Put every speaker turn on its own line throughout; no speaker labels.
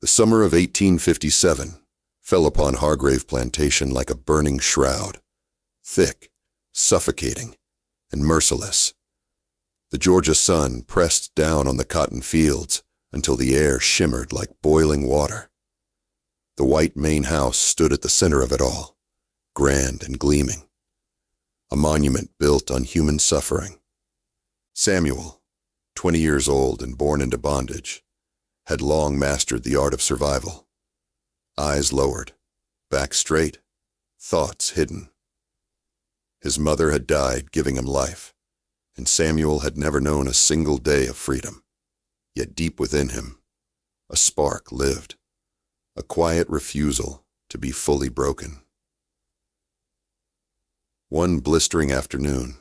summer of 1857 fell upon Hargrave Plantation like a burning shroud, thick, suffocating, and merciless. The Georgia sun pressed down on the cotton fields until the air shimmered like boiling water. The white main house stood at the center of it all, grand and gleaming, a monument built on human suffering. Samuel, 20 years old and born into bondage, had long mastered the art of survival. Eyes lowered, back straight, thoughts hidden. His mother had died, giving him life, and Samuel had never known a single day of freedom. Yet deep within him, a spark lived, a quiet refusal to be fully broken. One blistering afternoon,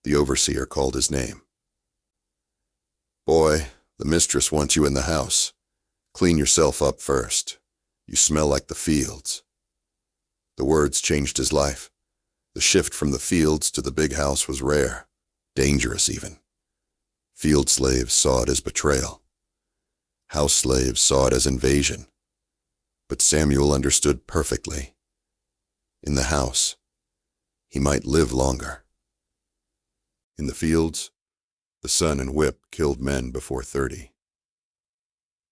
the overseer called his name. "Boy, the mistress wants you in the house. Clean yourself up first. You smell like the fields." The words changed his life. The shift from the fields to the big house was rare, dangerous even. Field slaves saw it as betrayal. House slaves saw it as invasion. But Samuel understood perfectly. In the house, he might live longer. In the fields, the sun and whip killed men before 30.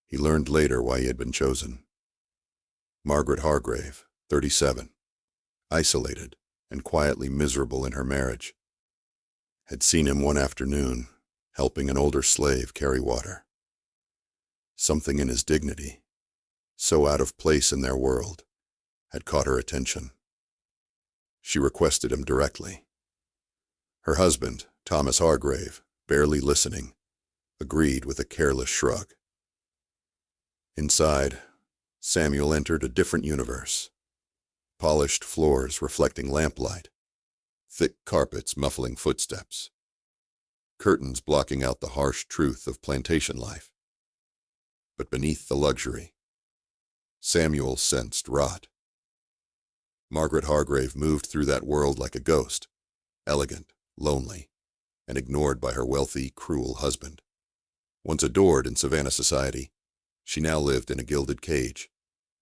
He learned later why he had been chosen. Margaret Hargrave, 37, isolated and quietly miserable in her marriage, had seen him one afternoon helping an older slave carry water. Something in his dignity, so out of place in their world, had caught her attention. She requested him directly. Her husband, Thomas Hargrave, barely listening, agreed with a careless shrug. Inside, Samuel entered a different universe. Polished floors reflecting lamplight, thick carpets muffling footsteps, curtains blocking out the harsh truth of plantation life. But beneath the luxury, Samuel sensed rot. Margaret Hargrave moved through that world like a ghost, elegant, lonely, and ignored by her wealthy, cruel husband. Once adored in Savannah society, she now lived in a gilded cage,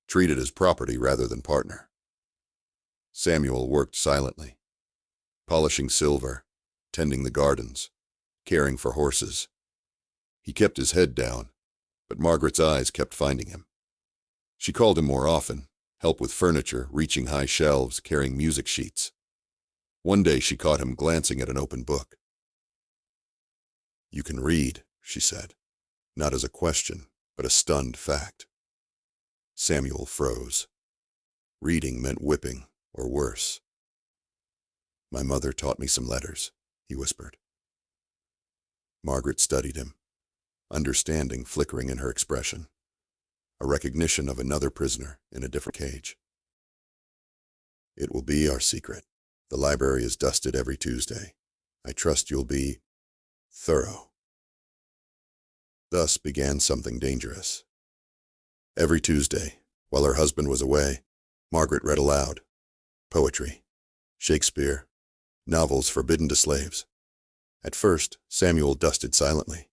treated as property rather than partner. Samuel worked silently, polishing silver, tending the gardens, caring for horses. He kept his head down, but Margaret's eyes kept finding him. She called him more often, help with furniture, reaching high shelves, carrying music sheets. One day she caught him glancing at an open book. "You can read," she said, not as a question, but a stunned fact. Samuel froze. Reading meant whipping, or worse. "My mother taught me some letters," he whispered. Margaret studied him, understanding flickering in her expression, a recognition of another prisoner in a different cage. "It will be our secret. The library is dusted every Tuesday. I trust you'll be thorough." Thus began something dangerous. Every Tuesday, while her husband was away, Margaret read aloud. Poetry, Shakespeare, novels forbidden to slaves. At first, Samuel dusted silently.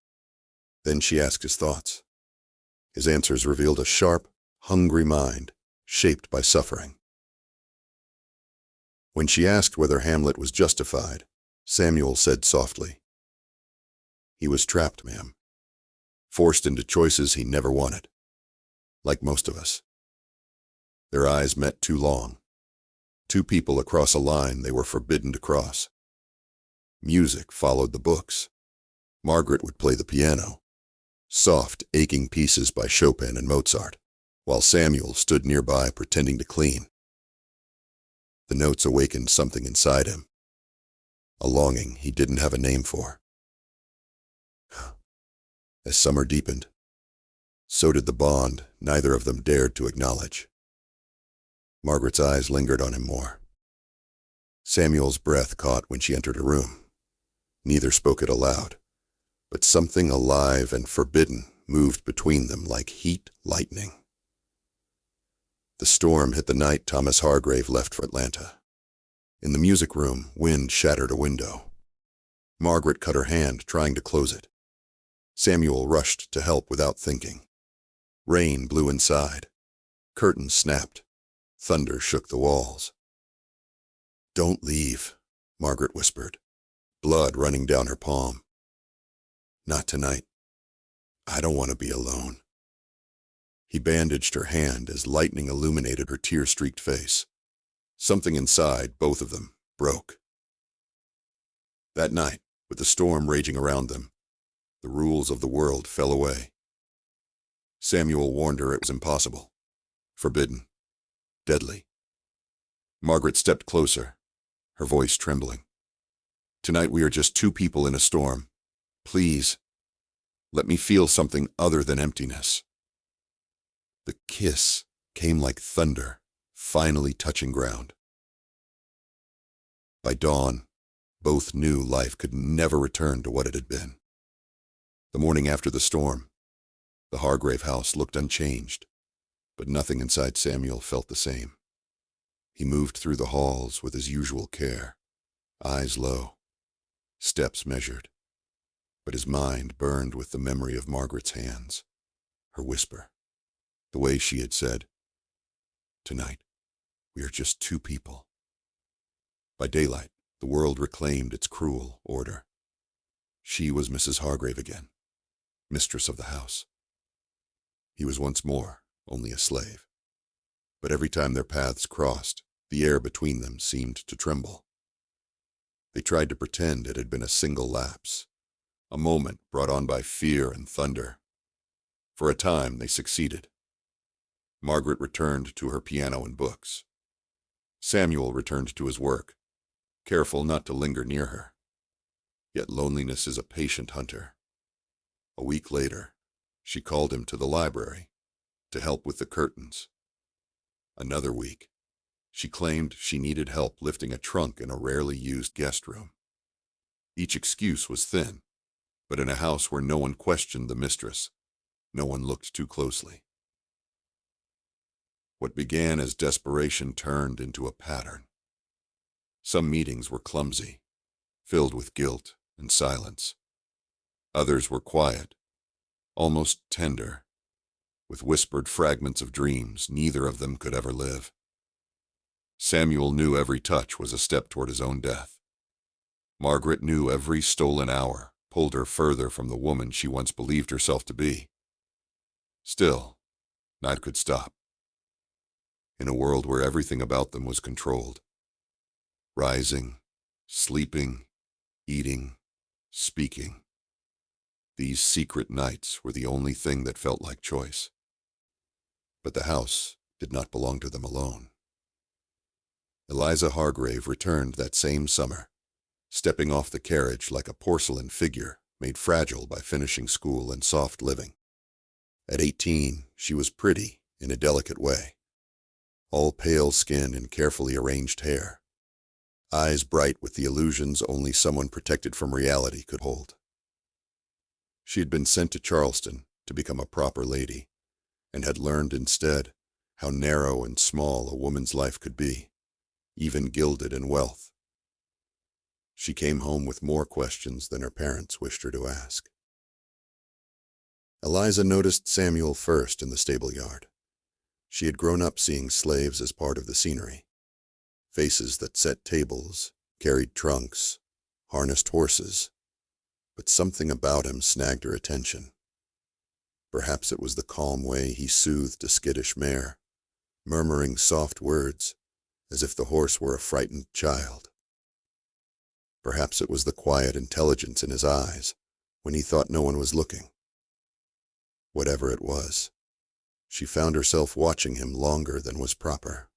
Then she asked his thoughts. His answers revealed a sharp, hungry mind, shaped by suffering. When she asked whether Hamlet was justified, Samuel said softly, "He was trapped, ma'am. Forced into choices he never wanted. Like most of us." Their eyes met too long. Two people across a line they were forbidden to cross. Music followed the books. Margaret would play the piano, soft, aching pieces by Chopin and Mozart, while Samuel stood nearby pretending to clean. The notes awakened something inside him, a longing he didn't have a name for. As summer deepened, so did the bond neither of them dared to acknowledge. Margaret's eyes lingered on him more. Samuel's breath caught when she entered a room. Neither spoke it aloud, but something alive and forbidden moved between them like heat lightning. The storm hit the night Thomas Hargrave left for Atlanta. In the music room, wind shattered a window. Margaret cut her hand trying to close it. Samuel rushed to help without thinking. Rain blew inside. Curtains snapped. Thunder shook the walls. "Don't leave," Margaret whispered, blood running down her palm. "Not tonight. I don't want to be alone." He bandaged her hand as lightning illuminated her tear-streaked face. Something inside both of them broke. That night, with the storm raging around them, the rules of the world fell away. Samuel warned her it was impossible, forbidden, deadly. Margaret stepped closer, her voice trembling. "Tonight we are just two people in a storm. Please, let me feel something other than emptiness." The kiss came like thunder, finally touching ground. By dawn, both knew life could never return to what it had been. The morning after the storm, the Hargrave house looked unchanged, but nothing inside Samuel felt the same. He moved through the halls with his usual care, eyes low, steps measured, but his mind burned with the memory of Margaret's hands, her whisper, the way she had said, "Tonight, we are just two people." By daylight, the world reclaimed its cruel order. She was Mrs. Hargrave again, mistress of the house. He was once more only a slave. But every time their paths crossed, the air between them seemed to tremble. They tried to pretend it had been a single lapse, a moment brought on by fear and thunder. For a time they succeeded. Margaret returned to her piano and books. Samuel returned to his work, careful not to linger near her. Yet loneliness is a patient hunter. A week later, she called him to the library to help with the curtains. Another week, she claimed she needed help lifting a trunk in a rarely used guest room. Each excuse was thin, but in a house where no one questioned the mistress, no one looked too closely. What began as desperation turned into a pattern. Some meetings were clumsy, filled with guilt and silence. Others were quiet, almost tender, with whispered fragments of dreams neither of them could ever live. Samuel knew every touch was a step toward his own death. Margaret knew every stolen hour pulled her further from the woman she once believed herself to be. Still, neither could stop. In a world where everything about them was controlled, rising, sleeping, eating, speaking, these secret nights were the only thing that felt like choice. But the house did not belong to them alone. Eliza Hargrave returned that same summer, stepping off the carriage like a porcelain figure made fragile by finishing school and soft living. At 18, she was pretty in a delicate way, all pale skin and carefully arranged hair, eyes bright with the illusions only someone protected from reality could hold. She had been sent to Charleston to become a proper lady, and had learned instead how narrow and small a woman's life could be, even gilded in wealth. She came home with more questions than her parents wished her to ask. Eliza noticed Samuel first in the stable yard. She had grown up seeing slaves as part of the scenery. Faces that set tables, carried trunks, harnessed horses. But something about him snagged her attention. Perhaps it was the calm way he soothed a skittish mare, murmuring soft words as if the horse were a frightened child. Perhaps it was the quiet intelligence in his eyes when he thought no one was looking. Whatever it was, she found herself watching him longer than was proper.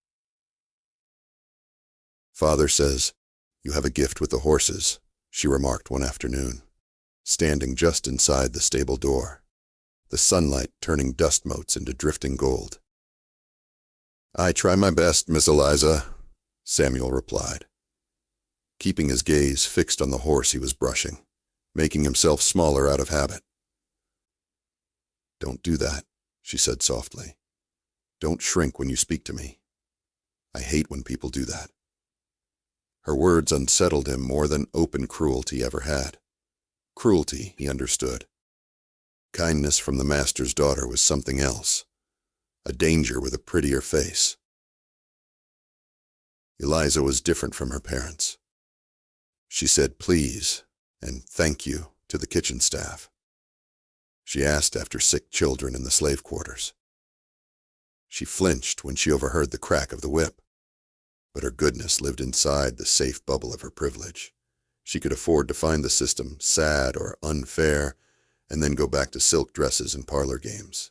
"Father says, you have a gift with the horses," she remarked one afternoon, standing just inside the stable door, the sunlight turning dust motes into drifting gold. "I try my best, Miss Eliza," Samuel replied, keeping his gaze fixed on the horse he was brushing, making himself smaller out of habit. "Don't do that," she said softly. "Don't shrink when you speak to me. I hate when people do that." Her words unsettled him more than open cruelty ever had. Cruelty, he understood. Kindness from the master's daughter was something else, a danger with a prettier face. Eliza was different from her parents. She said please and thank you to the kitchen staff. She asked after sick children in the slave quarters. She flinched when she overheard the crack of the whip, but her goodness lived inside the safe bubble of her privilege. She could afford to find the system sad or unfair and then go back to silk dresses and parlor games.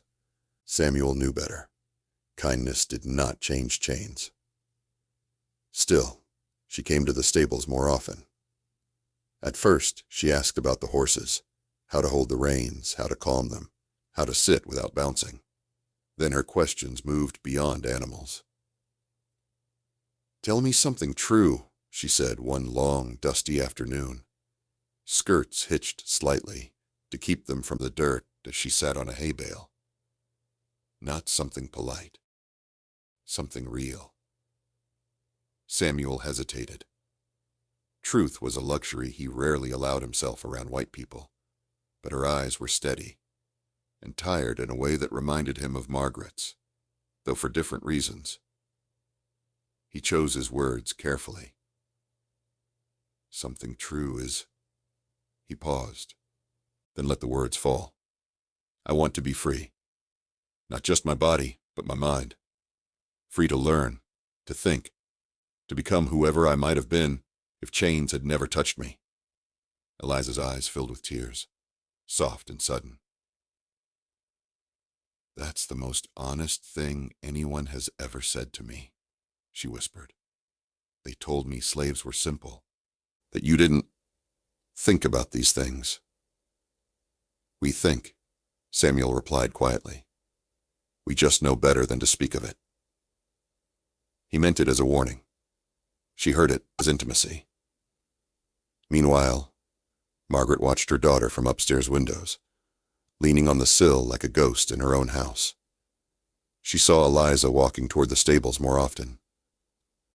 Samuel knew better. Kindness did not change chains. Still, she came to the stables more often. At first, she asked about the horses, how to hold the reins, how to calm them, how to sit without bouncing. Then her questions moved beyond animals. "Tell me something true," she said one long, dusty afternoon. Skirts hitched slightly to keep them from the dirt as she sat on a hay bale. Not something polite. Something real. Samuel hesitated. Truth was a luxury he rarely allowed himself around white people, but her eyes were steady and tired in a way that reminded him of Margaret's, though for different reasons. He chose his words carefully. Something true is... He paused, then let the words fall. I want to be free. Not just my body, but my mind. Free to learn, to think, to become whoever I might have been if chains had never touched me. Eliza's eyes filled with tears, soft and sudden. That's the most honest thing anyone has ever said to me, she whispered. They told me slaves were simple, that you didn't think about these things. We think, Samuel replied quietly. We just know better than to speak of it. He meant it as a warning. She heard it as intimacy. Meanwhile, Margaret watched her daughter from upstairs windows, leaning on the sill like a ghost in her own house. She saw Eliza walking toward the stables more often.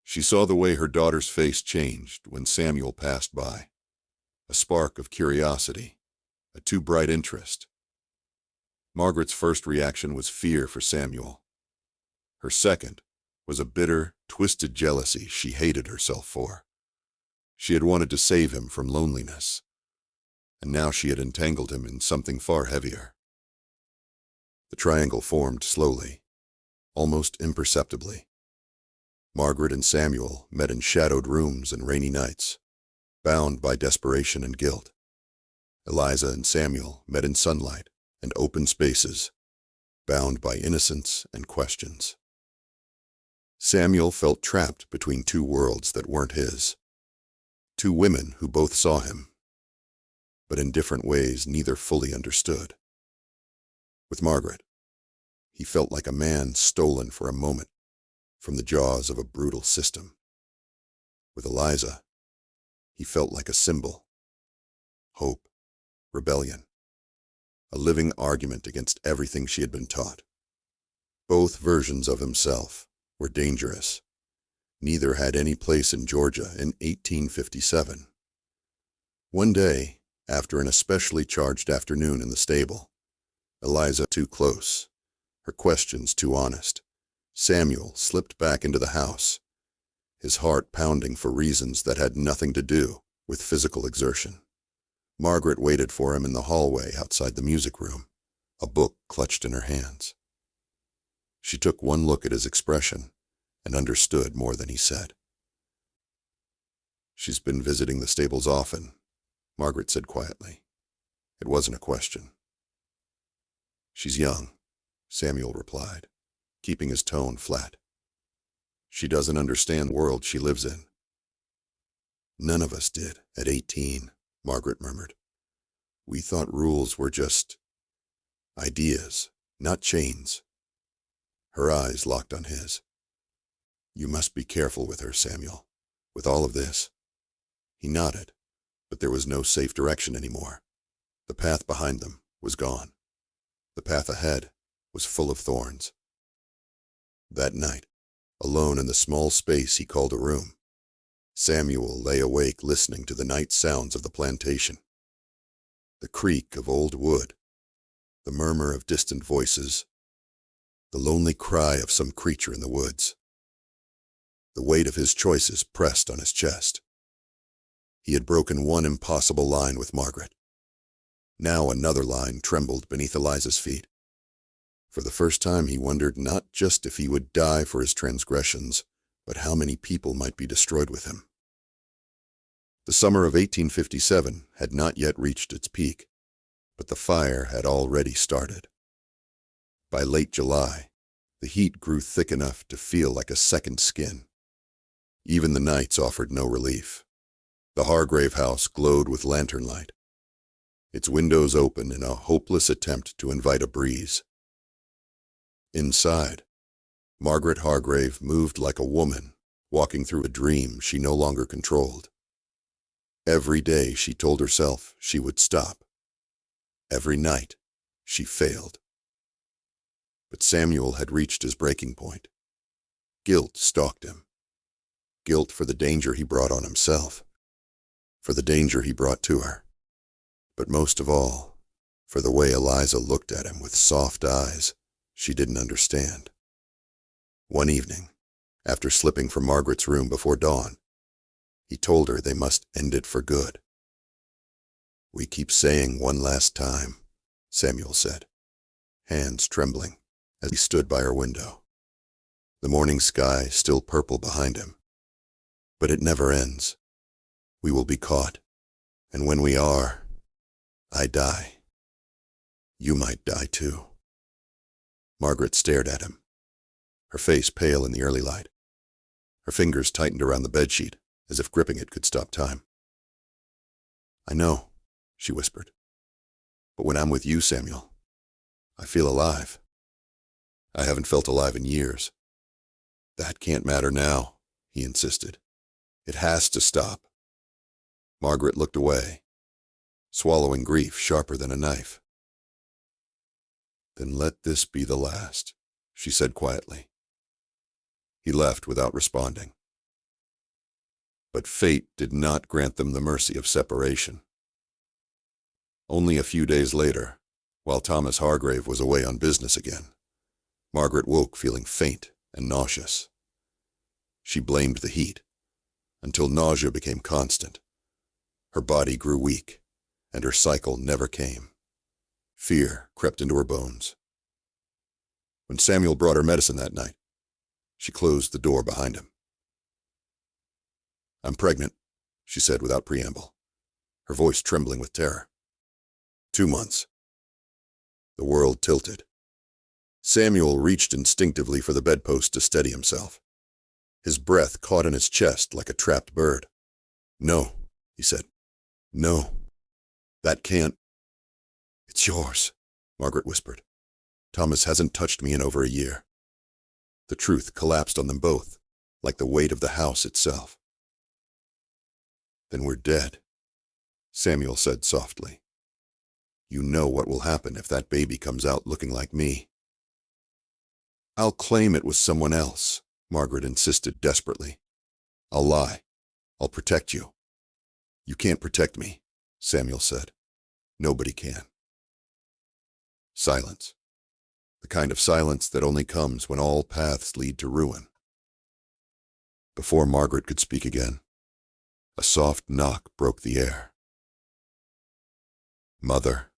She saw the way her daughter's face changed when Samuel passed by. A spark of curiosity, a too bright interest. Margaret's first reaction was fear for Samuel. Her second was a bitter, twisted jealousy she hated herself for. She had wanted to save him from loneliness, and now she had entangled him in something far heavier. The triangle formed slowly, almost imperceptibly. Margaret and Samuel met in shadowed rooms and rainy nights, bound by desperation and guilt. Eliza and Samuel met in sunlight and open spaces, bound by innocence and questions. Samuel felt trapped between two worlds that weren't his. Two women who both saw him, but in different ways neither fully understood. With Margaret, he felt like a man stolen for a moment from the jaws of a brutal system. With Eliza, he felt like a symbol. Hope, rebellion, a living argument against everything she had been taught. Both versions of himself were dangerous. Neither had any place in Georgia in 1857. One day, after an especially charged afternoon in the stable, Eliza too close, her questions too honest, Samuel slipped back into the house, his heart pounding for reasons that had nothing to do with physical exertion. Margaret waited for him in the hallway outside the music room, a book clutched in her hands. She took one look at his expression and understood more than he said. She's been visiting the stables often, Margaret said quietly. It wasn't a question. She's young, Samuel replied, keeping his tone flat. She doesn't understand the world she lives in. None of us did at 18, Margaret murmured. We thought rules were just ideas, not chains. Her eyes locked on his. You must be careful with her, Samuel, with all of this. He nodded, but there was no safe direction anymore. The path behind them was gone. The path ahead was full of thorns. That night, alone in the small space he called a room, Samuel lay awake listening to the night sounds of the plantation. The creak of old wood, the murmur of distant voices, the lonely cry of some creature in the woods. The weight of his choices pressed on his chest. He had broken one impossible line with Margaret. Now another line trembled beneath Eliza's feet. For the first time he wondered not just if he would die for his transgressions, but how many people might be destroyed with him. The summer of 1857 had not yet reached its peak, but the fire had already started. By late July, the heat grew thick enough to feel like a second skin. Even the nights offered no relief. The Hargrave house glowed with lantern light, its windows open in a hopeless attempt to invite a breeze. Inside, Margaret Hargrave moved like a woman, walking through a dream she no longer controlled. Every day she told herself she would stop. Every night she failed. But Samuel had reached his breaking point. Guilt stalked him. Guilt for the danger he brought on himself, for the danger he brought to her, but most of all, for the way Eliza looked at him with soft eyes she didn't understand. One evening, after slipping from Margaret's room before dawn, he told her they must end it for good. "We keep saying one last time," Samuel said, hands trembling as he stood by her window. The morning sky still purple behind him. "But it never ends. We will be caught, and when we are, I die. You might die too." Margaret stared at him, her face pale in the early light. Her fingers tightened around the bedsheet, as if gripping it could stop time. "I know," she whispered. "But when I'm with you, Samuel, I feel alive. I haven't felt alive in years." "That can't matter now," he insisted. "It has to stop." Margaret looked away, swallowing grief sharper than a knife. "Then let this be the last," she said quietly. He left without responding. But fate did not grant them the mercy of separation. Only a few days later, while Thomas Hargrave was away on business again, Margaret woke feeling faint and nauseous. She blamed the heat, until nausea became constant. Her body grew weak, and her cycle never came. Fear crept into her bones. When Samuel brought her medicine that night, she closed the door behind him. "I'm pregnant," she said without preamble, her voice trembling with terror. 2 months. The world tilted. Samuel reached instinctively for the bedpost to steady himself. His breath caught in his chest like a trapped bird. "No," he said. "No. That can't—" "It's yours," Margaret whispered. "Thomas hasn't touched me in over a year." The truth collapsed on them both, like the weight of the house itself. "Then we're dead," Samuel said softly. "You know what will happen if that baby comes out looking like me." "I'll claim it was someone else," Margaret insisted desperately. "I'll lie. I'll protect you." "You can't protect me," Samuel said. "Nobody can." Silence. The kind of silence that only comes when all paths lead to ruin. Before Margaret could speak again, a soft knock broke the air. "Mother."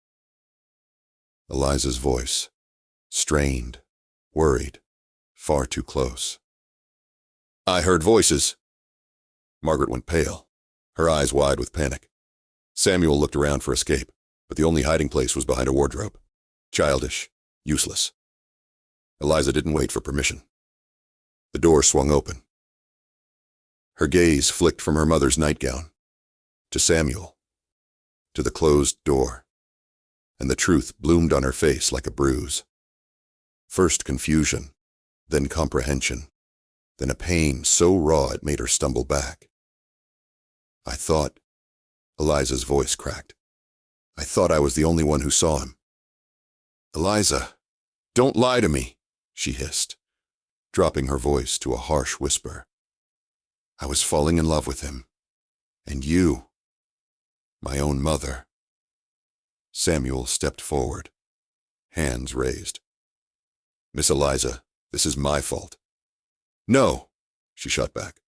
Eliza's voice, strained, worried, far too close. "I heard voices." Margaret went pale, her eyes wide with panic. Samuel looked around for escape, but the only hiding place was behind a wardrobe. Childish, useless. Eliza didn't wait for permission. The door swung open. Her gaze flicked from her mother's nightgown to Samuel, to the closed door, and the truth bloomed on her face like a bruise. First confusion, then comprehension, then a pain so raw it made her stumble back. "I thought," Eliza's voice cracked. "I thought I was the only one who saw him." "Eliza, don't lie to me," she hissed, dropping her voice to a harsh whisper. "I was falling in love with him. And you, my own mother." Samuel stepped forward, hands raised. "Miss Eliza, this is my fault." "No," she shot back.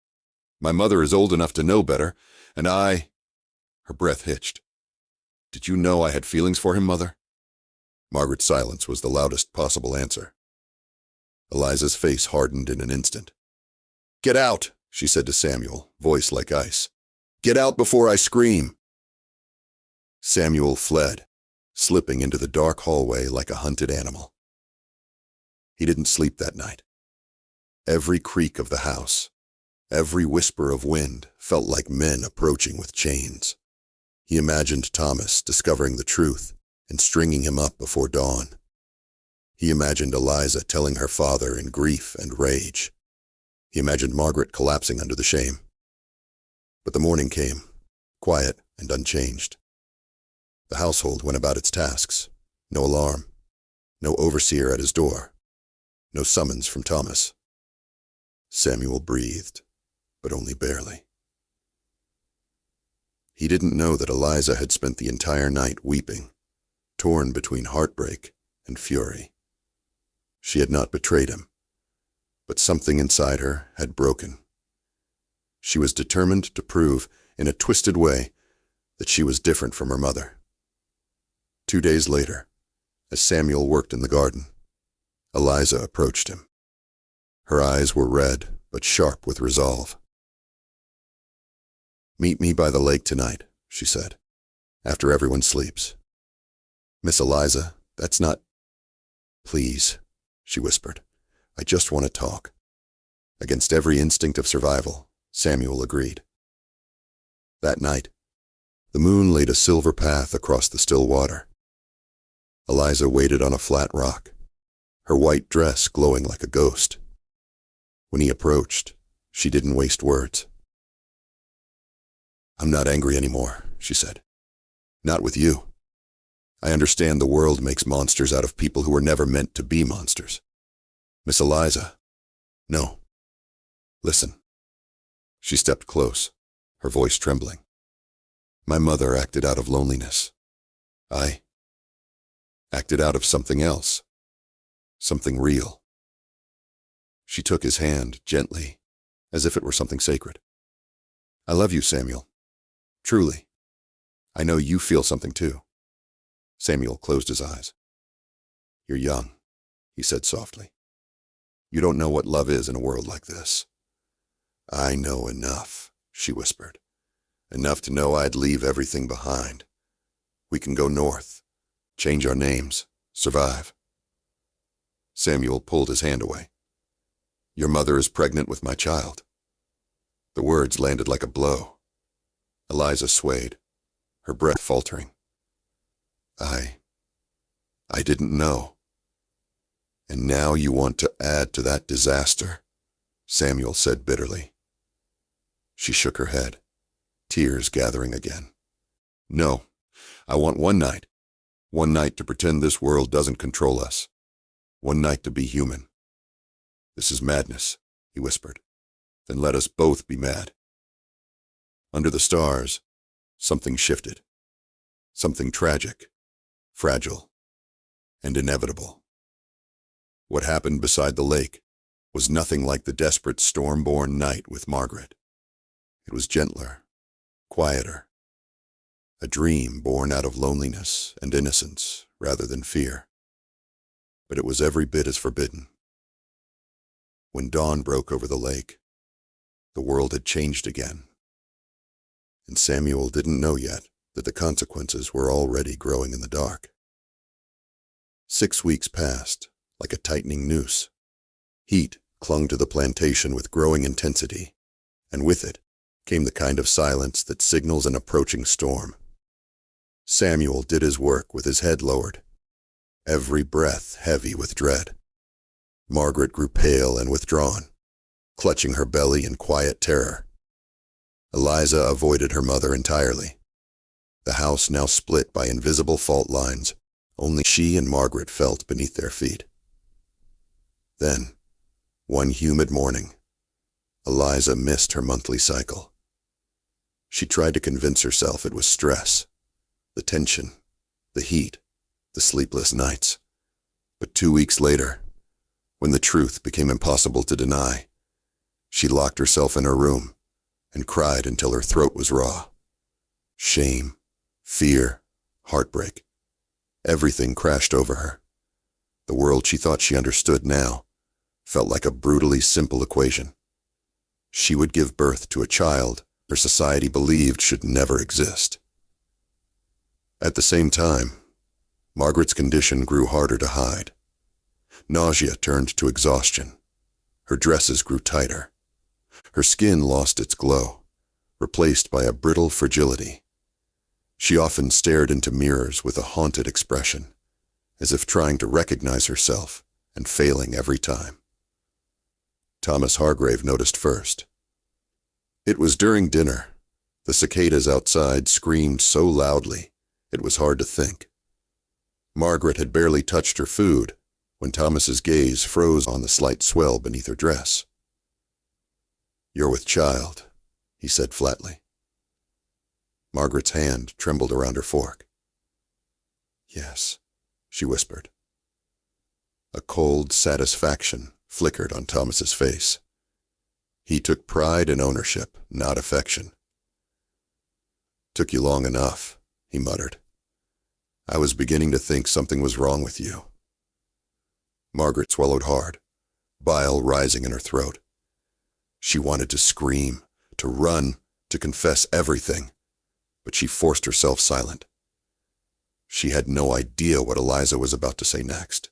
"My mother is old enough to know better, and I—" Her breath hitched. "Did you know I had feelings for him, Mother?" Margaret's silence was the loudest possible answer. Eliza's face hardened in an instant. "Get out," she said to Samuel, voice like ice. "Get out before I scream." Samuel fled, slipping into the dark hallway like a hunted animal. He didn't sleep that night. Every creak of the house, every whisper of wind felt like men approaching with chains. He imagined Thomas discovering the truth and stringing him up before dawn. He imagined Eliza telling her father in grief and rage. He imagined Margaret collapsing under the shame. But the morning came, quiet and unchanged. The household went about its tasks. No alarm, no overseer at his door, no summons from Thomas. Samuel breathed, but only barely. He didn't know that Eliza had spent the entire night weeping, torn between heartbreak and fury. She had not betrayed him, but something inside her had broken. She was determined to prove, in a twisted way, that she was different from her mother. 2 days later, as Samuel worked in the garden, Eliza approached him. Her eyes were red, but sharp with resolve. "Meet me by the lake tonight," she said, "after everyone sleeps." "Miss Eliza, that's not—" "Please," she whispered. "I just want to talk." Against every instinct of survival, Samuel agreed. That night, the moon laid a silver path across the still water. Eliza waited on a flat rock, her white dress glowing like a ghost. When he approached, she didn't waste words. "I'm not angry anymore," she said. "Not with you. I understand the world makes monsters out of people who were never meant to be monsters. Miss Eliza, no. Listen." She stepped close, her voice trembling. "My mother acted out of loneliness. I acted out of something else, something real." She took his hand gently, as if it were something sacred. "I love you, Samuel. Truly. I know you feel something too." Samuel closed his eyes. "You're young," he said softly. "You don't know what love is in a world like this." "I know enough," she whispered. "Enough to know I'd leave everything behind. We can go north, change our names, survive." Samuel pulled his hand away. "Your mother is pregnant with my child." The words landed like a blow. Eliza swayed, her breath faltering. I didn't know." "And now you want to add to that disaster," Samuel said bitterly. She shook her head, tears gathering again. "No, I want one night to pretend this world doesn't control us, one night to be human." "This is madness," he whispered. "Then let us both be mad." Under the stars, something shifted. Something tragic, fragile, and inevitable. What happened beside the lake was nothing like the desperate storm-born night with Margaret. It was gentler, quieter. A dream born out of loneliness and innocence rather than fear. But it was every bit as forbidden. When dawn broke over the lake, the world had changed again. And Samuel didn't know yet that the consequences were already growing in the dark. 6 weeks passed, like a tightening noose. Heat clung to the plantation with growing intensity, and with it came the kind of silence that signals an approaching storm. Samuel did his work with his head lowered, every breath heavy with dread. Margaret grew pale and withdrawn, clutching her belly in quiet terror. Eliza avoided her mother entirely. The house now split by invisible fault lines, only she and Margaret felt beneath their feet. Then, one humid morning, Eliza missed her monthly cycle. She tried to convince herself it was stress, the tension, the heat, the sleepless nights. But 2 weeks later, when the truth became impossible to deny, she locked herself in her room and cried until her throat was raw. Shame, fear, heartbreak. Everything crashed over her. The world she thought she understood now felt like a brutally simple equation. She would give birth to a child her society believed should never exist. At the same time, Margaret's condition grew harder to hide. Nausea turned to exhaustion. Her dresses grew tighter. Her skin lost its glow, replaced by a brittle fragility. She often stared into mirrors with a haunted expression, as if trying to recognize herself and failing every time. Thomas Hargrave noticed first. It was during dinner. The cicadas outside screamed so loudly, it was hard to think. Margaret had barely touched her food when Thomas's gaze froze on the slight swell beneath her dress. "You're with child," he said flatly. Margaret's hand trembled around her fork. "Yes," she whispered. A cold satisfaction flickered on Thomas's face. He took pride in ownership, not affection. "Took you long enough," he muttered. "I was beginning to think something was wrong with you." Margaret swallowed hard, bile rising in her throat. She wanted to scream, to run, to confess everything, but she forced herself silent. She had no idea what Eliza was about to say next.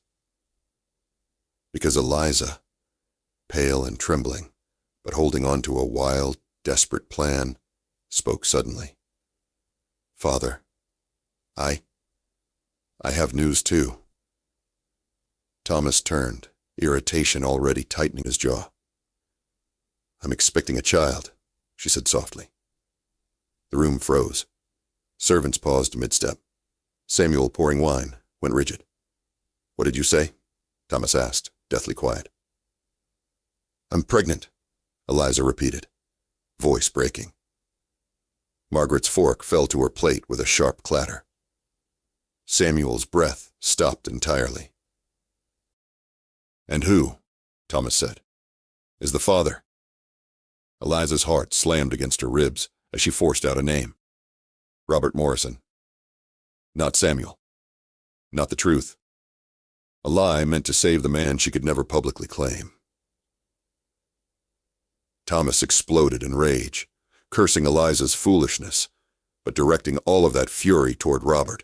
Because Eliza, pale and trembling, but holding on to a wild, desperate plan, spoke suddenly. "Father, I have news too." Thomas turned, irritation already tightening his jaw. "I'm expecting a child," she said softly. The room froze. Servants paused mid-step. Samuel, pouring wine, went rigid. "What did you say?" Thomas asked, deathly quiet. "I'm pregnant," Eliza repeated, voice breaking. Margaret's fork fell to her plate with a sharp clatter. Samuel's breath stopped entirely. "And who," Thomas said, "is the father?" Eliza's heart slammed against her ribs as she forced out a name. "Robert Morrison." Not Samuel. Not the truth. A lie meant to save the man she could never publicly claim. Thomas exploded in rage, cursing Eliza's foolishness, but directing all of that fury toward Robert,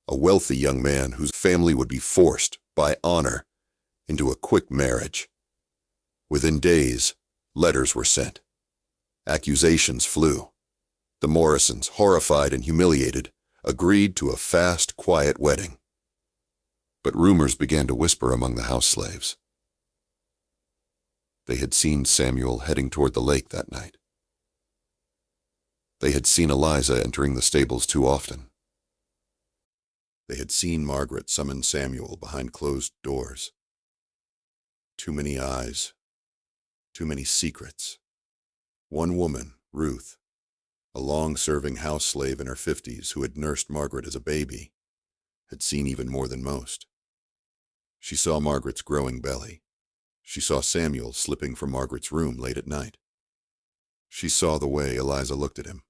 a wealthy young man whose family would be forced, by honor, into a quick marriage. Within days, letters were sent. Accusations flew. The Morrisons, horrified and humiliated, agreed to a fast, quiet wedding. But rumors began to whisper among the house slaves. They had seen Samuel heading toward the lake that night. They had seen Eliza entering the stables too often. They had seen Margaret summon Samuel behind closed doors. Too many eyes, too many secrets. One woman, Ruth, a long-serving house slave in her 50s who had nursed Margaret as a baby, had seen even more than most. She saw Margaret's growing belly. She saw Samuel slipping from Margaret's room late at night. She saw the way Eliza looked at him.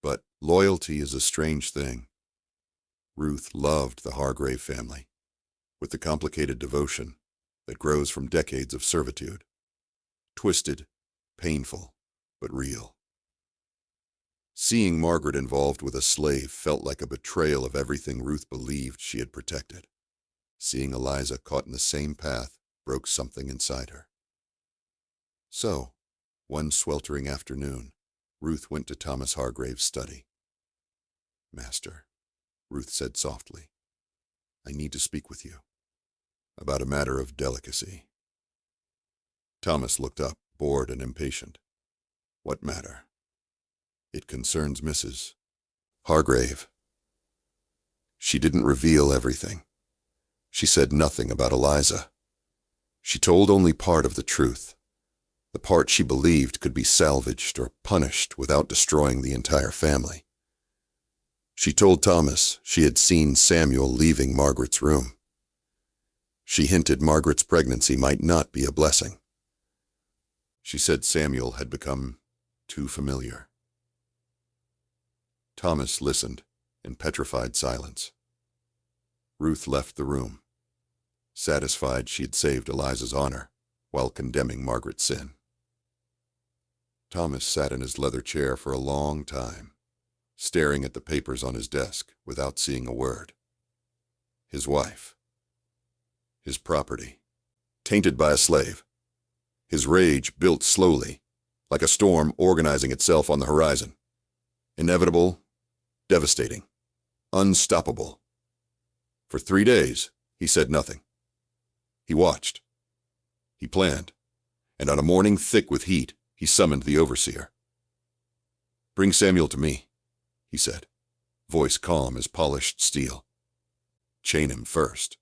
But loyalty is a strange thing. Ruth loved the Hargrave family, with the complicated devotion that grows from decades of servitude. Twisted, painful, but real. Seeing Margaret involved with a slave felt like a betrayal of everything Ruth believed she had protected. Seeing Eliza caught in the same path broke something inside her. So, one sweltering afternoon, Ruth went to Thomas Hargrave's study. "Master," Ruth said softly, "I need to speak with you about a matter of delicacy." Thomas looked up, bored and impatient. "What matter?" "It concerns Mrs. Hargrave." She didn't reveal everything. She said nothing about Eliza. She told only part of the truth, the part she believed could be salvaged or punished without destroying the entire family. She told Thomas she had seen Samuel leaving Margaret's room. She hinted Margaret's pregnancy might not be a blessing. She said Samuel had become too familiar. Thomas listened in petrified silence. Ruth left the room, satisfied she had saved Eliza's honor while condemning Margaret's sin. Thomas sat in his leather chair for a long time, staring at the papers on his desk without seeing a word. His wife, his property, tainted by a slave. His rage built slowly, like a storm organizing itself on the horizon. Inevitable, devastating, unstoppable. For 3 days, he said nothing. He watched. He planned, and on a morning thick with heat, he summoned the overseer. "Bring Samuel to me," he said, voice calm as polished steel. "Chain him first."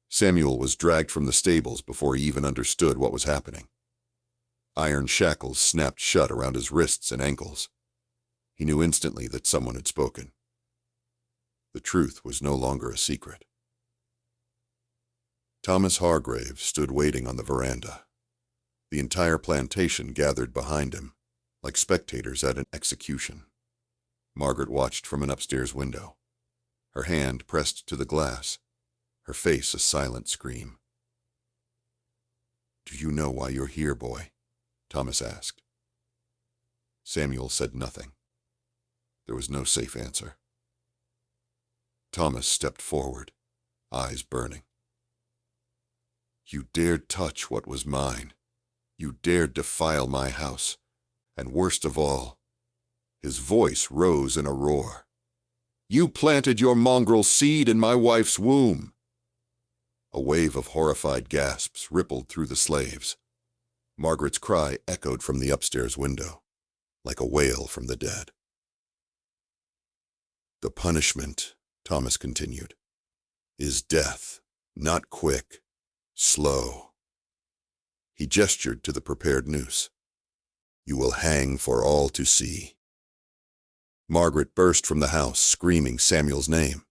Samuel was dragged from the stables before he even understood what was happening. Iron shackles snapped shut around his wrists and ankles. He knew instantly that someone had spoken. The truth was no longer a secret. Thomas Hargrave stood waiting on the veranda. The entire plantation gathered behind him, like spectators at an execution. Margaret watched from an upstairs window, her hand pressed to the glass, her face a silent scream. "Do you know why you're here, boy?" Thomas asked. Samuel said nothing. There was no safe answer. Thomas stepped forward, eyes burning. "You dared touch what was mine. You dared defile my house. And worst of all," his voice rose in a roar, "you planted your mongrel seed in my wife's womb." A wave of horrified gasps rippled through the slaves. Margaret's cry echoed from the upstairs window, like a wail from the dead. "The punishment," Thomas continued, "is death, not quick, slow." He gestured to the prepared noose. "You will hang for all to see." Margaret burst from the house, screaming Samuel's name.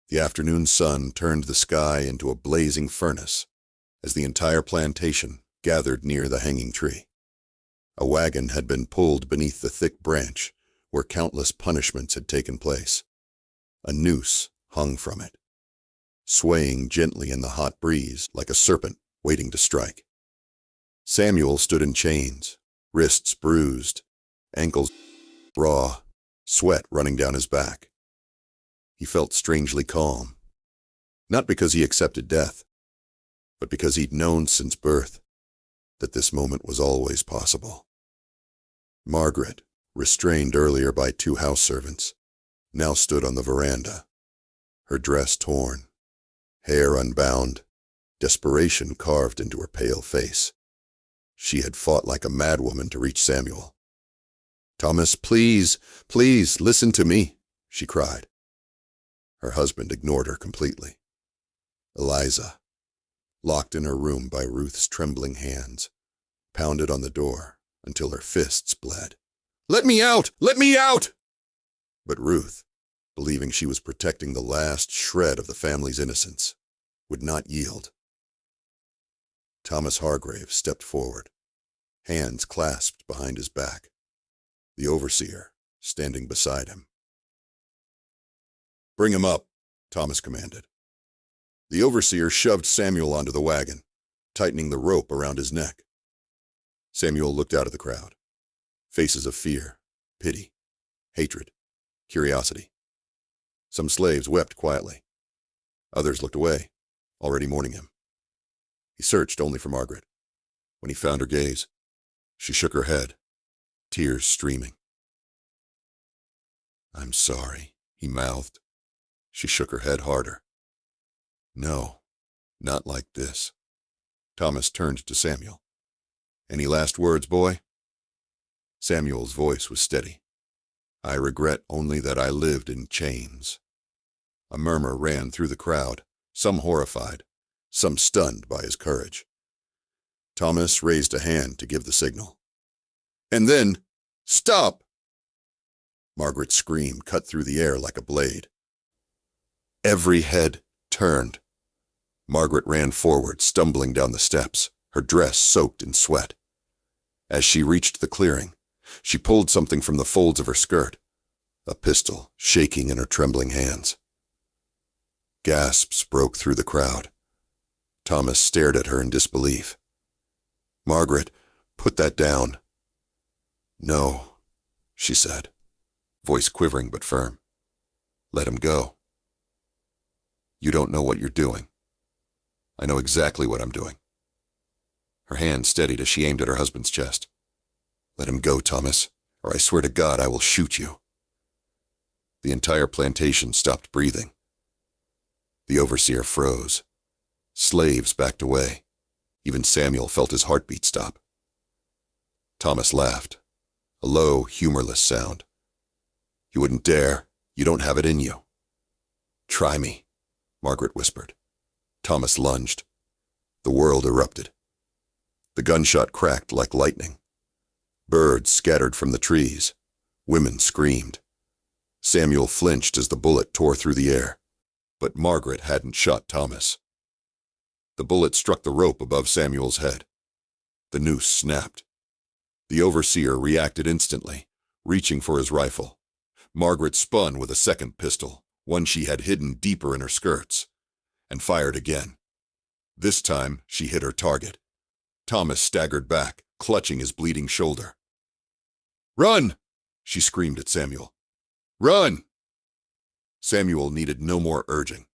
The afternoon sun turned the sky into a blazing furnace as the entire plantation gathered near the hanging tree. A wagon had been pulled beneath the thick branch where countless punishments had taken place. A noose hung from it, swaying gently in the hot breeze like a serpent waiting to strike. Samuel stood in chains, wrists bruised, ankles raw, sweat running down his back. He felt strangely calm, not because he accepted death, but because he'd known since birth that this moment was always possible. Margaret, restrained earlier by 2 house servants, now stood on the veranda, her dress torn, hair unbound, desperation carved into her pale face. She had fought like a madwoman to reach Samuel. "Thomas, please, please, listen to me," she cried. Her husband ignored her completely. Eliza, locked in her room by Ruth's trembling hands, pounded on the door until her fists bled. "Let me out! Let me out!" But Ruth, believing she was protecting the last shred of the family's innocence, would not yield. Thomas Hargrave stepped forward, hands clasped behind his back, the overseer standing beside him. "Bring him up," Thomas commanded. The overseer shoved Samuel onto the wagon, tightening the rope around his neck. Samuel looked out at the crowd. Faces of fear, pity, hatred, curiosity. Some slaves wept quietly. Others looked away, already mourning him. He searched only for Margaret. When he found her gaze, she shook her head, tears streaming. "I'm sorry," he mouthed. She shook her head harder. "No, not like this." Thomas turned to Samuel. "Any last words, boy?" Samuel's voice was steady. "I regret only that I lived in chains." A murmur ran through the crowd, some horrified, some stunned by his courage. Thomas raised a hand to give the signal. And then, "Stop!" Margaret's scream cut through the air like a blade. Every head turned. Margaret ran forward, stumbling down the steps, her dress soaked in sweat. As she reached the clearing, she pulled something from the folds of her skirt, a pistol shaking in her trembling hands. Gasps broke through the crowd. Thomas stared at her in disbelief. "Margaret, put that down." "No," she said, voice quivering but firm. "Let him go." "You don't know what you're doing." "I know exactly what I'm doing." Her hand steadied as she aimed at her husband's chest. "Let him go, Thomas, or I swear to God I will shoot you." The entire plantation stopped breathing. The overseer froze. Slaves backed away. Even Samuel felt his heartbeat stop. Thomas laughed, a low, humorless sound. "You wouldn't dare. You don't have it in you." "Try me," Margaret whispered. Thomas lunged. The world erupted. The gunshot cracked like lightning. Birds scattered from the trees. Women screamed. Samuel flinched as the bullet tore through the air. But Margaret hadn't shot Thomas. The bullet struck the rope above Samuel's head. The noose snapped. The overseer reacted instantly, reaching for his rifle. Margaret spun with a second pistol, one she had hidden deeper in her skirts, and fired again. This time, she hit her target. Thomas staggered back, clutching his bleeding shoulder. "Run!" she screamed at Samuel. "Run!" Samuel needed no more urging.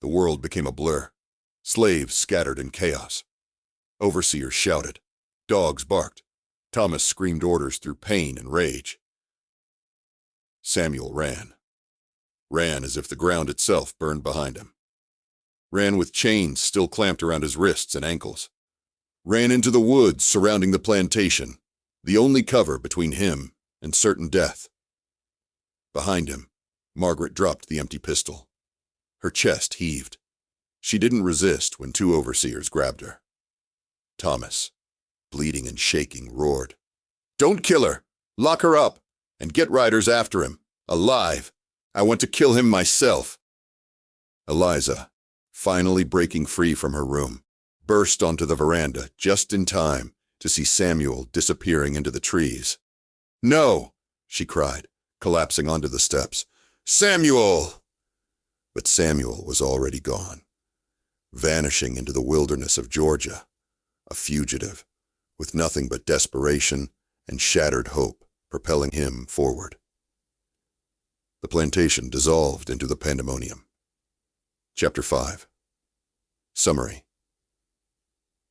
The world became a blur. Slaves scattered in chaos. Overseers shouted. Dogs barked. Thomas screamed orders through pain and rage. Samuel ran. Ran as if the ground itself burned behind him. Ran with chains still clamped around his wrists and ankles. Ran into the woods surrounding the plantation, the only cover between him and certain death. Behind him, Margaret dropped the empty pistol. Her chest heaved. She didn't resist when two overseers grabbed her. Thomas, bleeding and shaking, roared, "Don't kill her! Lock her up! And get riders after him! Alive! I want to kill him myself!" Eliza, finally breaking free from her room, burst onto the veranda just in time to see Samuel disappearing into the trees. "No!" she cried, collapsing onto the steps. "Samuel!" But Samuel was already gone, vanishing into the wilderness of Georgia, a fugitive, with nothing but desperation and shattered hope propelling him forward. The plantation dissolved into the pandemonium. Chapter 5. Summary.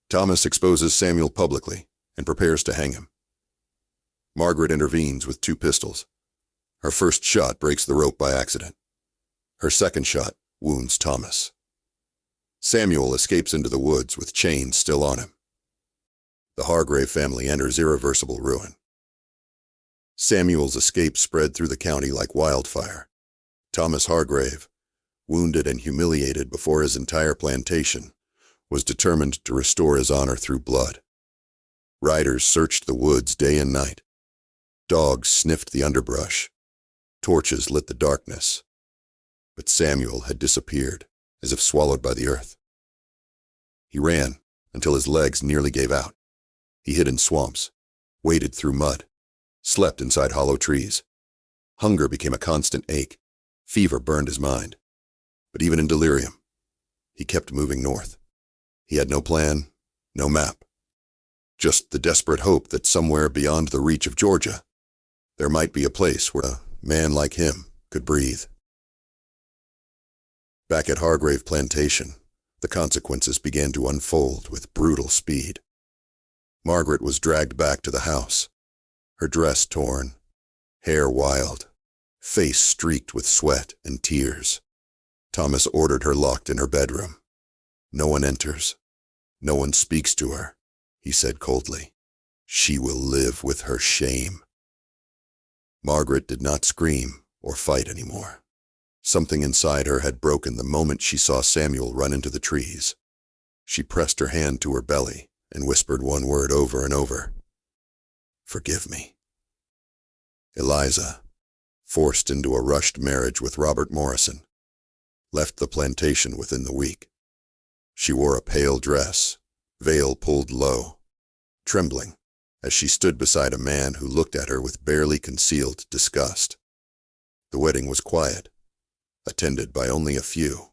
Thomas exposes Samuel publicly and prepares to hang him. Margaret intervenes with two pistols. Her first shot breaks the rope by accident. Her second shot wounds Thomas. Samuel escapes into the woods with chains still on him. The Hargrave family enters irreversible ruin. Samuel's escape spread through the county like wildfire. Thomas Hargrave, wounded and humiliated before his entire plantation, was determined to restore his honor through blood. Riders searched the woods day and night. Dogs sniffed the underbrush. Torches lit the darkness. But Samuel had disappeared, as if swallowed by the earth. He ran until his legs nearly gave out. He hid in swamps, waded through mud, slept inside hollow trees. Hunger became a constant ache. Fever burned his mind. But even in delirium, he kept moving north. He had no plan, no map. Just the desperate hope that somewhere beyond the reach of Georgia, there might be a place where a man like him could breathe. Back at Hargrave Plantation, the consequences began to unfold with brutal speed. Margaret was dragged back to the house, her dress torn, hair wild, face streaked with sweat and tears. Thomas ordered her locked in her bedroom. "No one enters. No one speaks to her," he said coldly. "She will live with her shame." Margaret did not scream or fight anymore. Something inside her had broken the moment she saw Samuel run into the trees. She pressed her hand to her belly and whispered one word over and over. "Forgive me." Eliza, forced into a rushed marriage with Robert Morrison, left the plantation within the week. She wore a pale dress, veil pulled low, trembling as she stood beside a man who looked at her with barely concealed disgust. The wedding was quiet, attended by only a few,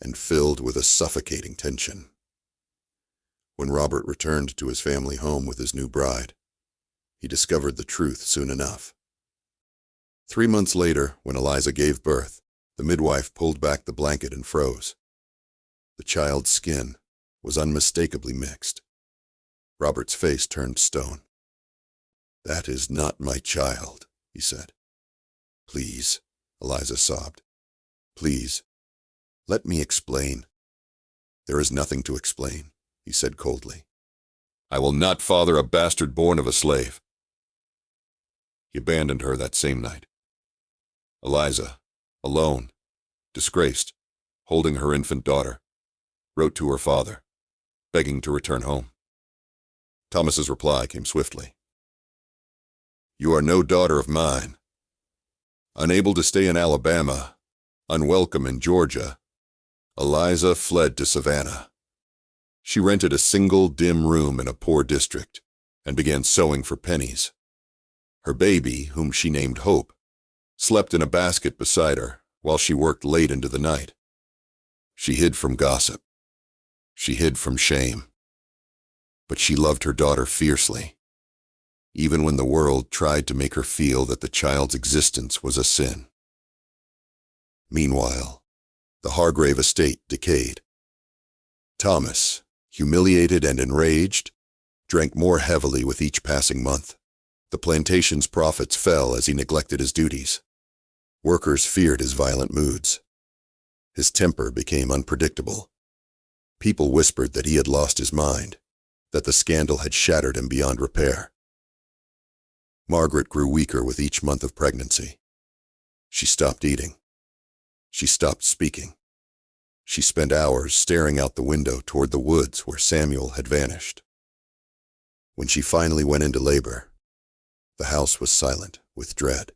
and filled with a suffocating tension. When Robert returned to his family home with his new bride, he discovered the truth soon enough. 3 months later, when Eliza gave birth, the midwife pulled back the blanket and froze. The child's skin was unmistakably mixed. Robert's face turned stone. "That is not my child," he said. "Please," Eliza sobbed. "Please, let me explain." "There is nothing to explain," he said coldly. "I will not father a bastard born of a slave." He abandoned her that same night. Eliza, alone, disgraced, holding her infant daughter, wrote to her father, begging to return home. Thomas's reply came swiftly. "You are no daughter of mine. Unable to stay in Alabama, unwelcome in Georgia, Eliza fled to Savannah. She rented a single dim room in a poor district and began sewing for pennies. Her baby, whom she named Hope, slept in a basket beside her while she worked late into the night. She hid from gossip. She hid from shame. But she loved her daughter fiercely, even when the world tried to make her feel that the child's existence was a sin. Meanwhile, the Hargrave estate decayed. Thomas, humiliated and enraged, drank more heavily with each passing month. The plantation's profits fell as he neglected his duties. Workers feared his violent moods. His temper became unpredictable. People whispered that he had lost his mind, that the scandal had shattered him beyond repair. Margaret grew weaker with each month of pregnancy. She stopped eating. She stopped speaking. She spent hours staring out the window toward the woods where Samuel had vanished. When she finally went into labor, the house was silent with dread.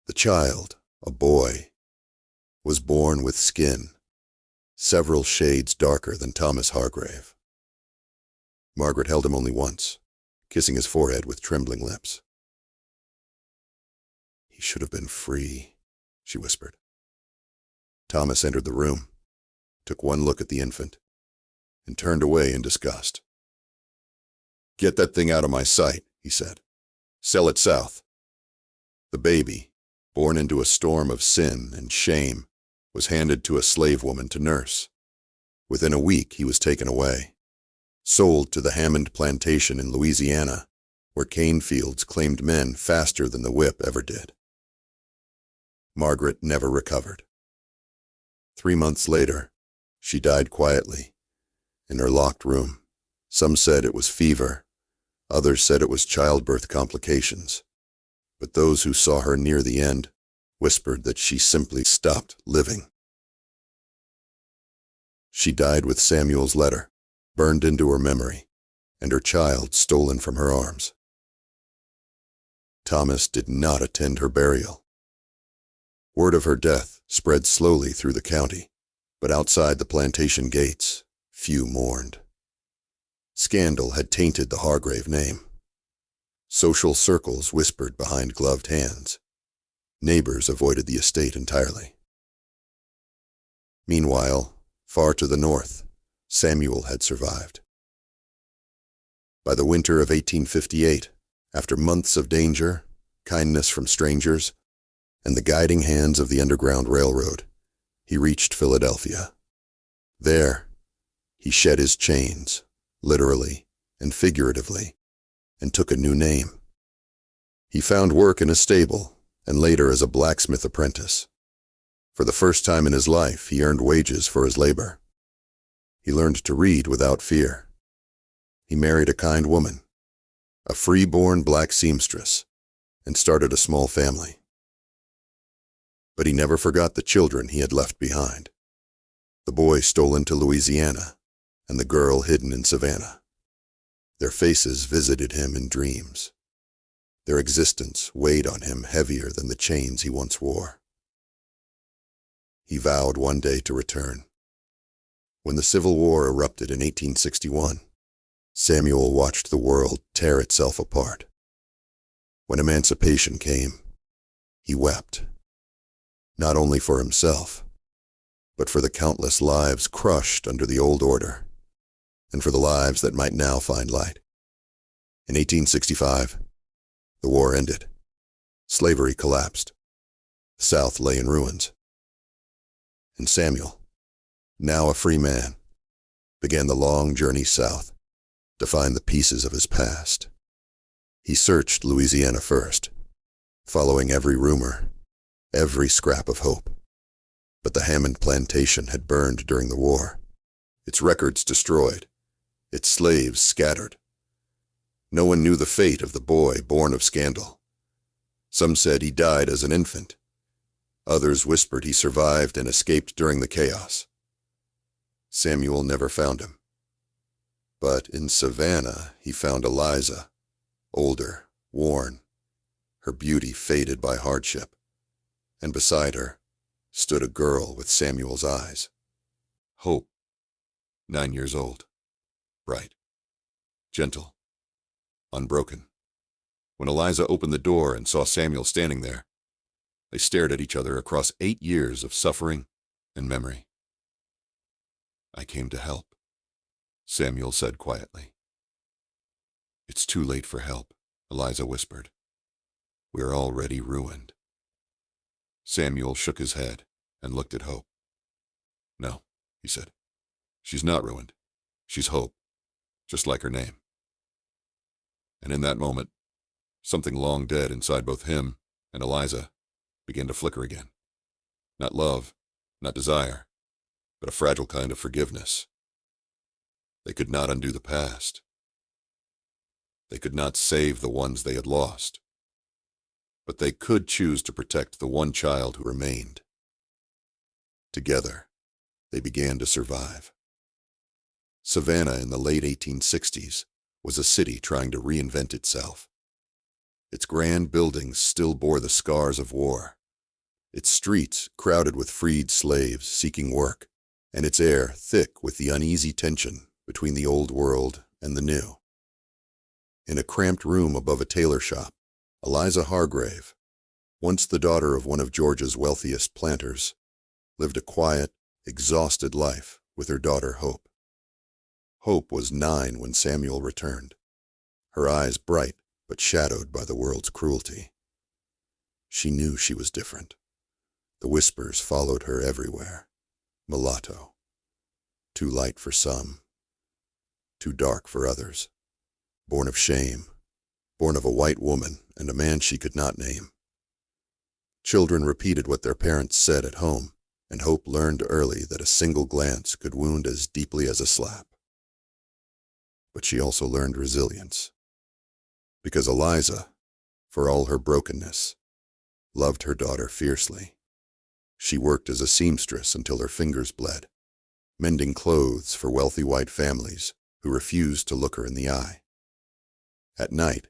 The child, a boy, was born with skin several shades darker than Thomas Hargrave. Margaret held him only once, kissing his forehead with trembling lips. "He should have been free," she whispered. Thomas entered the room, took one look at the infant, and turned away in disgust. "Get that thing out of my sight," he said. "Sell it south." The baby, born into a storm of sin and shame, was handed to a slave woman to nurse. Within a week, he was taken away, sold to the Hammond plantation in Louisiana, where cane fields claimed men faster than the whip ever did. Margaret never recovered. 3 months later, she died quietly, in her locked room. Some said it was fever, others said it was childbirth complications, but those who saw her near the end whispered that she simply stopped living. She died with Samuel's letter burned into her memory, and her child stolen from her arms. Thomas did not attend her burial. Word of her death spread slowly through the county, but outside the plantation gates, few mourned. Scandal had tainted the Hargrave name. Social circles whispered behind gloved hands. Neighbors avoided the estate entirely. Meanwhile, far to the north, Samuel had survived. By the winter of 1858, after months of danger, kindness from strangers, and the guiding hands of the Underground Railroad, he reached Philadelphia. There, he shed his chains, literally and figuratively, and took a new name. He found work in a stable, and later as a blacksmith apprentice. For the first time in his life, he earned wages for his labor. He learned to read without fear. He married a kind woman, a free-born black seamstress, and started a small family. But he never forgot the children he had left behind. The boy stolen to Louisiana, and the girl hidden in Savannah. Their faces visited him in dreams. Their existence weighed on him heavier than the chains he once wore. He vowed one day to return, When the Civil War erupted in 1861, Samuel watched the world tear itself apart. When emancipation came, he wept, not only for himself, but for the countless lives crushed under the old order, and for the lives that might now find light. In 1865, the war ended. Slavery collapsed. The South lay in ruins. And Samuel, now a free man, began the long journey south to find the pieces of his past. He searched Louisiana first, following every rumor, every scrap of hope. But the Hammond plantation had burned during the war, its records destroyed, its slaves scattered. No one knew the fate of the boy born of scandal. Some said he died as an infant. Others whispered he survived and escaped during the chaos. Samuel never found him. But in Savannah, he found Eliza, older, worn, her beauty faded by hardship, and beside her stood a girl with Samuel's eyes. Hope, 9 years old, bright, gentle, unbroken. When Eliza opened the door and saw Samuel standing there, they stared at each other across 8 years of suffering and memory. "I came to help," Samuel said quietly. "It's too late for help," Eliza whispered. "We're already ruined." Samuel shook his head and looked at Hope. "No," he said. "She's not ruined. She's Hope, just like her name." And in that moment, something long dead inside both him and Eliza began to flicker again. Not love, not desire, but a fragile kind of forgiveness. They could not undo the past. They could not save the ones they had lost. But they could choose to protect the one child who remained. Together, they began to survive. Savannah in the late 1860s was a city trying to reinvent itself. Its grand buildings still bore the scars of war, its streets crowded with freed slaves seeking work, and its air thick with the uneasy tension between the old world and the new. In a cramped room above a tailor shop, Eliza Hargrave, once the daughter of one of Georgia's wealthiest planters, lived a quiet, exhausted life with her daughter Hope. Hope was 9 when Samuel returned, her eyes bright but shadowed by the world's cruelty. She knew she was different. The whispers followed her everywhere. Mulatto. Too light for some. Too dark for others. Born of shame. Born of a white woman and a man she could not name. Children repeated what their parents said at home, and Hope learned early that a single glance could wound as deeply as a slap. But she also learned resilience. Because Eliza, for all her brokenness, loved her daughter fiercely. She worked as a seamstress until her fingers bled, mending clothes for wealthy white families who refused to look her in the eye. At night,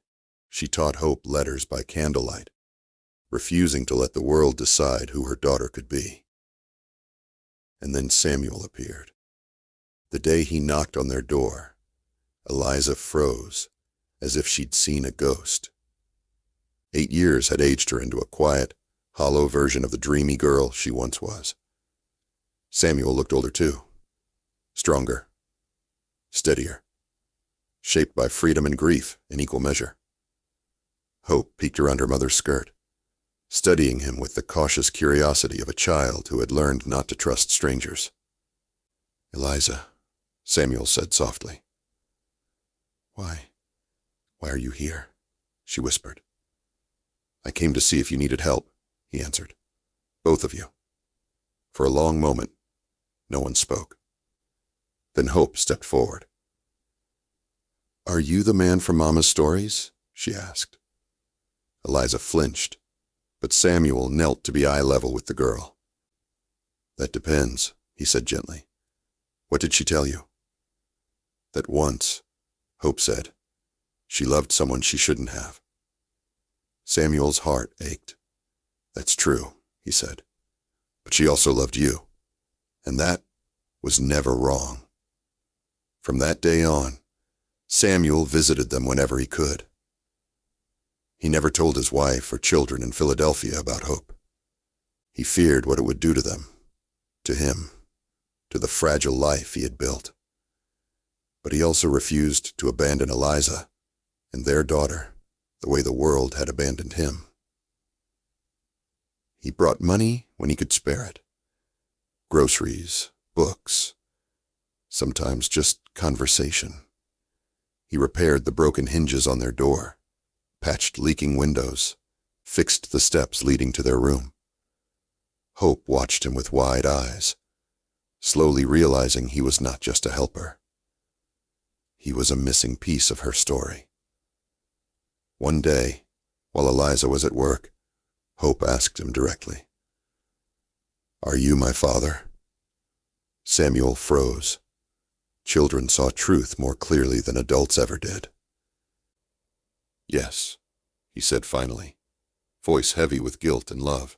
she taught Hope letters by candlelight, refusing to let the world decide who her daughter could be. And then Samuel appeared. The day he knocked on their door, Eliza froze, as if she'd seen a ghost. 8 years had aged her into a quiet, hollow version of the dreamy girl she once was. Samuel looked older too. Stronger. Steadier. Shaped by freedom and grief in equal measure. Hope peeked around her mother's skirt, studying him with the cautious curiosity of a child who had learned not to trust strangers. "Eliza," Samuel said softly. Why are you here?" she whispered. "I came to see if you needed help," he answered. "Both of you." For a long moment, no one spoke. Then Hope stepped forward. "Are you the man from Mama's stories?" she asked. Eliza flinched, but Samuel knelt to be eye level with the girl. "That depends," he said gently. "What did she tell you?" "That once," Hope said, "she loved someone she shouldn't have." Samuel's heart ached. "That's true," he said. "But she also loved you. And that was never wrong. From that day on, Samuel visited them whenever he could. He never told his wife or children in Philadelphia about hope. He feared what it would do to them, to him, to the fragile life he had built. But he also refused to abandon Eliza and their daughter the way the world had abandoned him. He brought money when he could spare it. Groceries, books, sometimes just conversation. He repaired the broken hinges on their door, patched leaking windows, fixed the steps leading to their room. Hope watched him with wide eyes, slowly realizing he was not just a helper. He was a missing piece of her story. One day, while Eliza was at work, Hope asked him directly, "Are you my father?" Samuel froze. Children saw truth more clearly than adults ever did. "Yes," he said finally, voice heavy with guilt and love.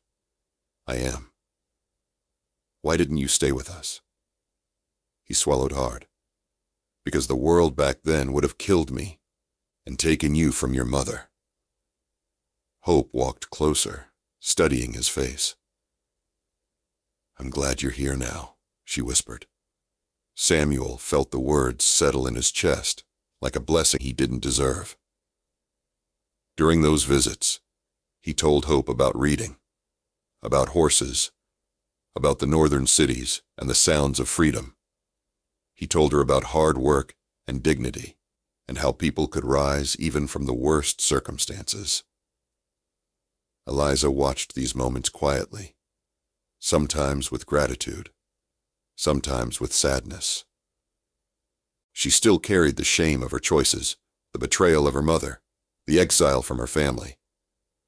"I am." "Why didn't you stay with us?" He swallowed hard. "Because the world back then would have killed me and taken you from your mother." Hope walked closer, studying his face. "I'm glad you're here now," she whispered. Samuel felt the words settle in his chest, like a blessing he didn't deserve. During those visits, he told Hope about reading, about horses, about the northern cities and the sounds of freedom. He told her about hard work and dignity, and how people could rise even from the worst circumstances. Eliza watched these moments quietly, sometimes with gratitude, sometimes with sadness. She still carried the shame of her choices, the betrayal of her mother, the exile from her family,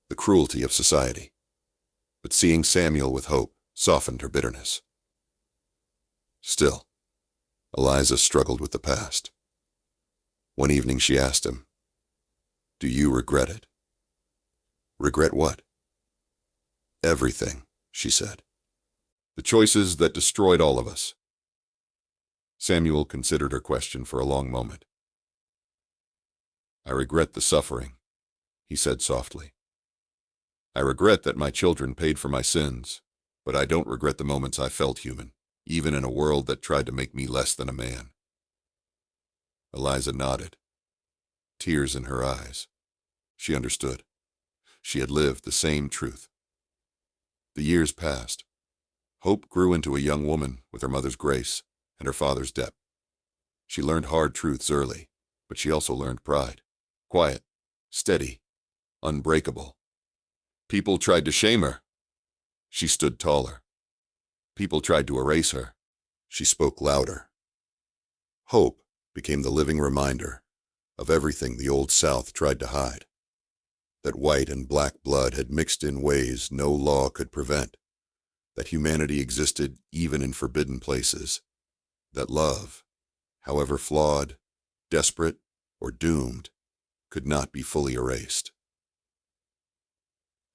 the cruelty of society. But seeing Samuel with hope softened her bitterness. Still, Eliza struggled with the past. One evening she asked him, "Do you regret it?" "Regret what?" "Everything," she said. "The choices that destroyed all of us." Samuel considered her question for a long moment. "I regret the suffering," he said softly. "I regret that my children paid for my sins, but I don't regret the moments I felt human, even in a world that tried to make me less than a man." Eliza nodded, tears in her eyes. She understood. She had lived the same truth. The years passed. Hope grew into a young woman with her mother's grace and her father's depth. She learned hard truths early, but she also learned pride. Quiet, steady, unbreakable. People tried to shame her. She stood taller. People tried to erase her. She spoke louder. Hope became the living reminder of everything the Old South tried to hide. That white and black blood had mixed in ways no law could prevent. That humanity existed even in forbidden places. That love, however flawed, desperate, or doomed, could not be fully erased.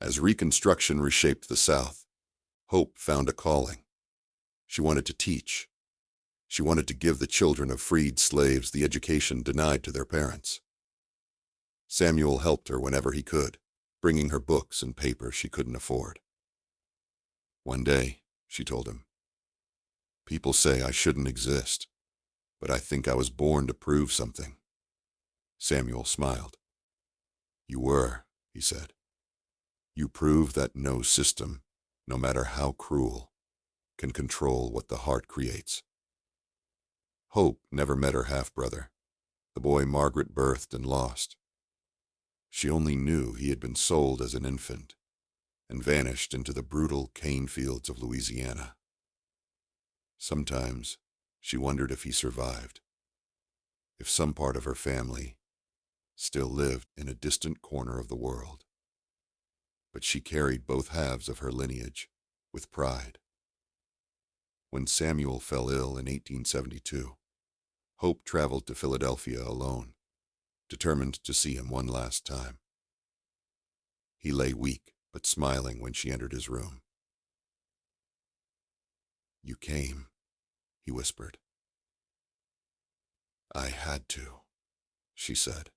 As Reconstruction reshaped the South, Hope found a calling. She wanted to teach. She wanted to give the children of freed slaves the education denied to their parents. Samuel helped her whenever he could, bringing her books and paper she couldn't afford. "One day," she told him, "people say I shouldn't exist, but I think I was born to prove something." Samuel smiled. "You were," he said. "You proved that no system, no matter how cruel, can control what the heart creates." Hope never met her half-brother, the boy Margaret birthed and lost. She only knew he had been sold as an infant and vanished into the brutal cane fields of Louisiana. Sometimes she wondered if he survived, if some part of her family still lived in a distant corner of the world. But she carried both halves of her lineage with pride. When Samuel fell ill in 1872, Hope traveled to Philadelphia alone, determined to see him one last time. He lay weak but smiling when she entered his room. "You came," he whispered. I had to, she said,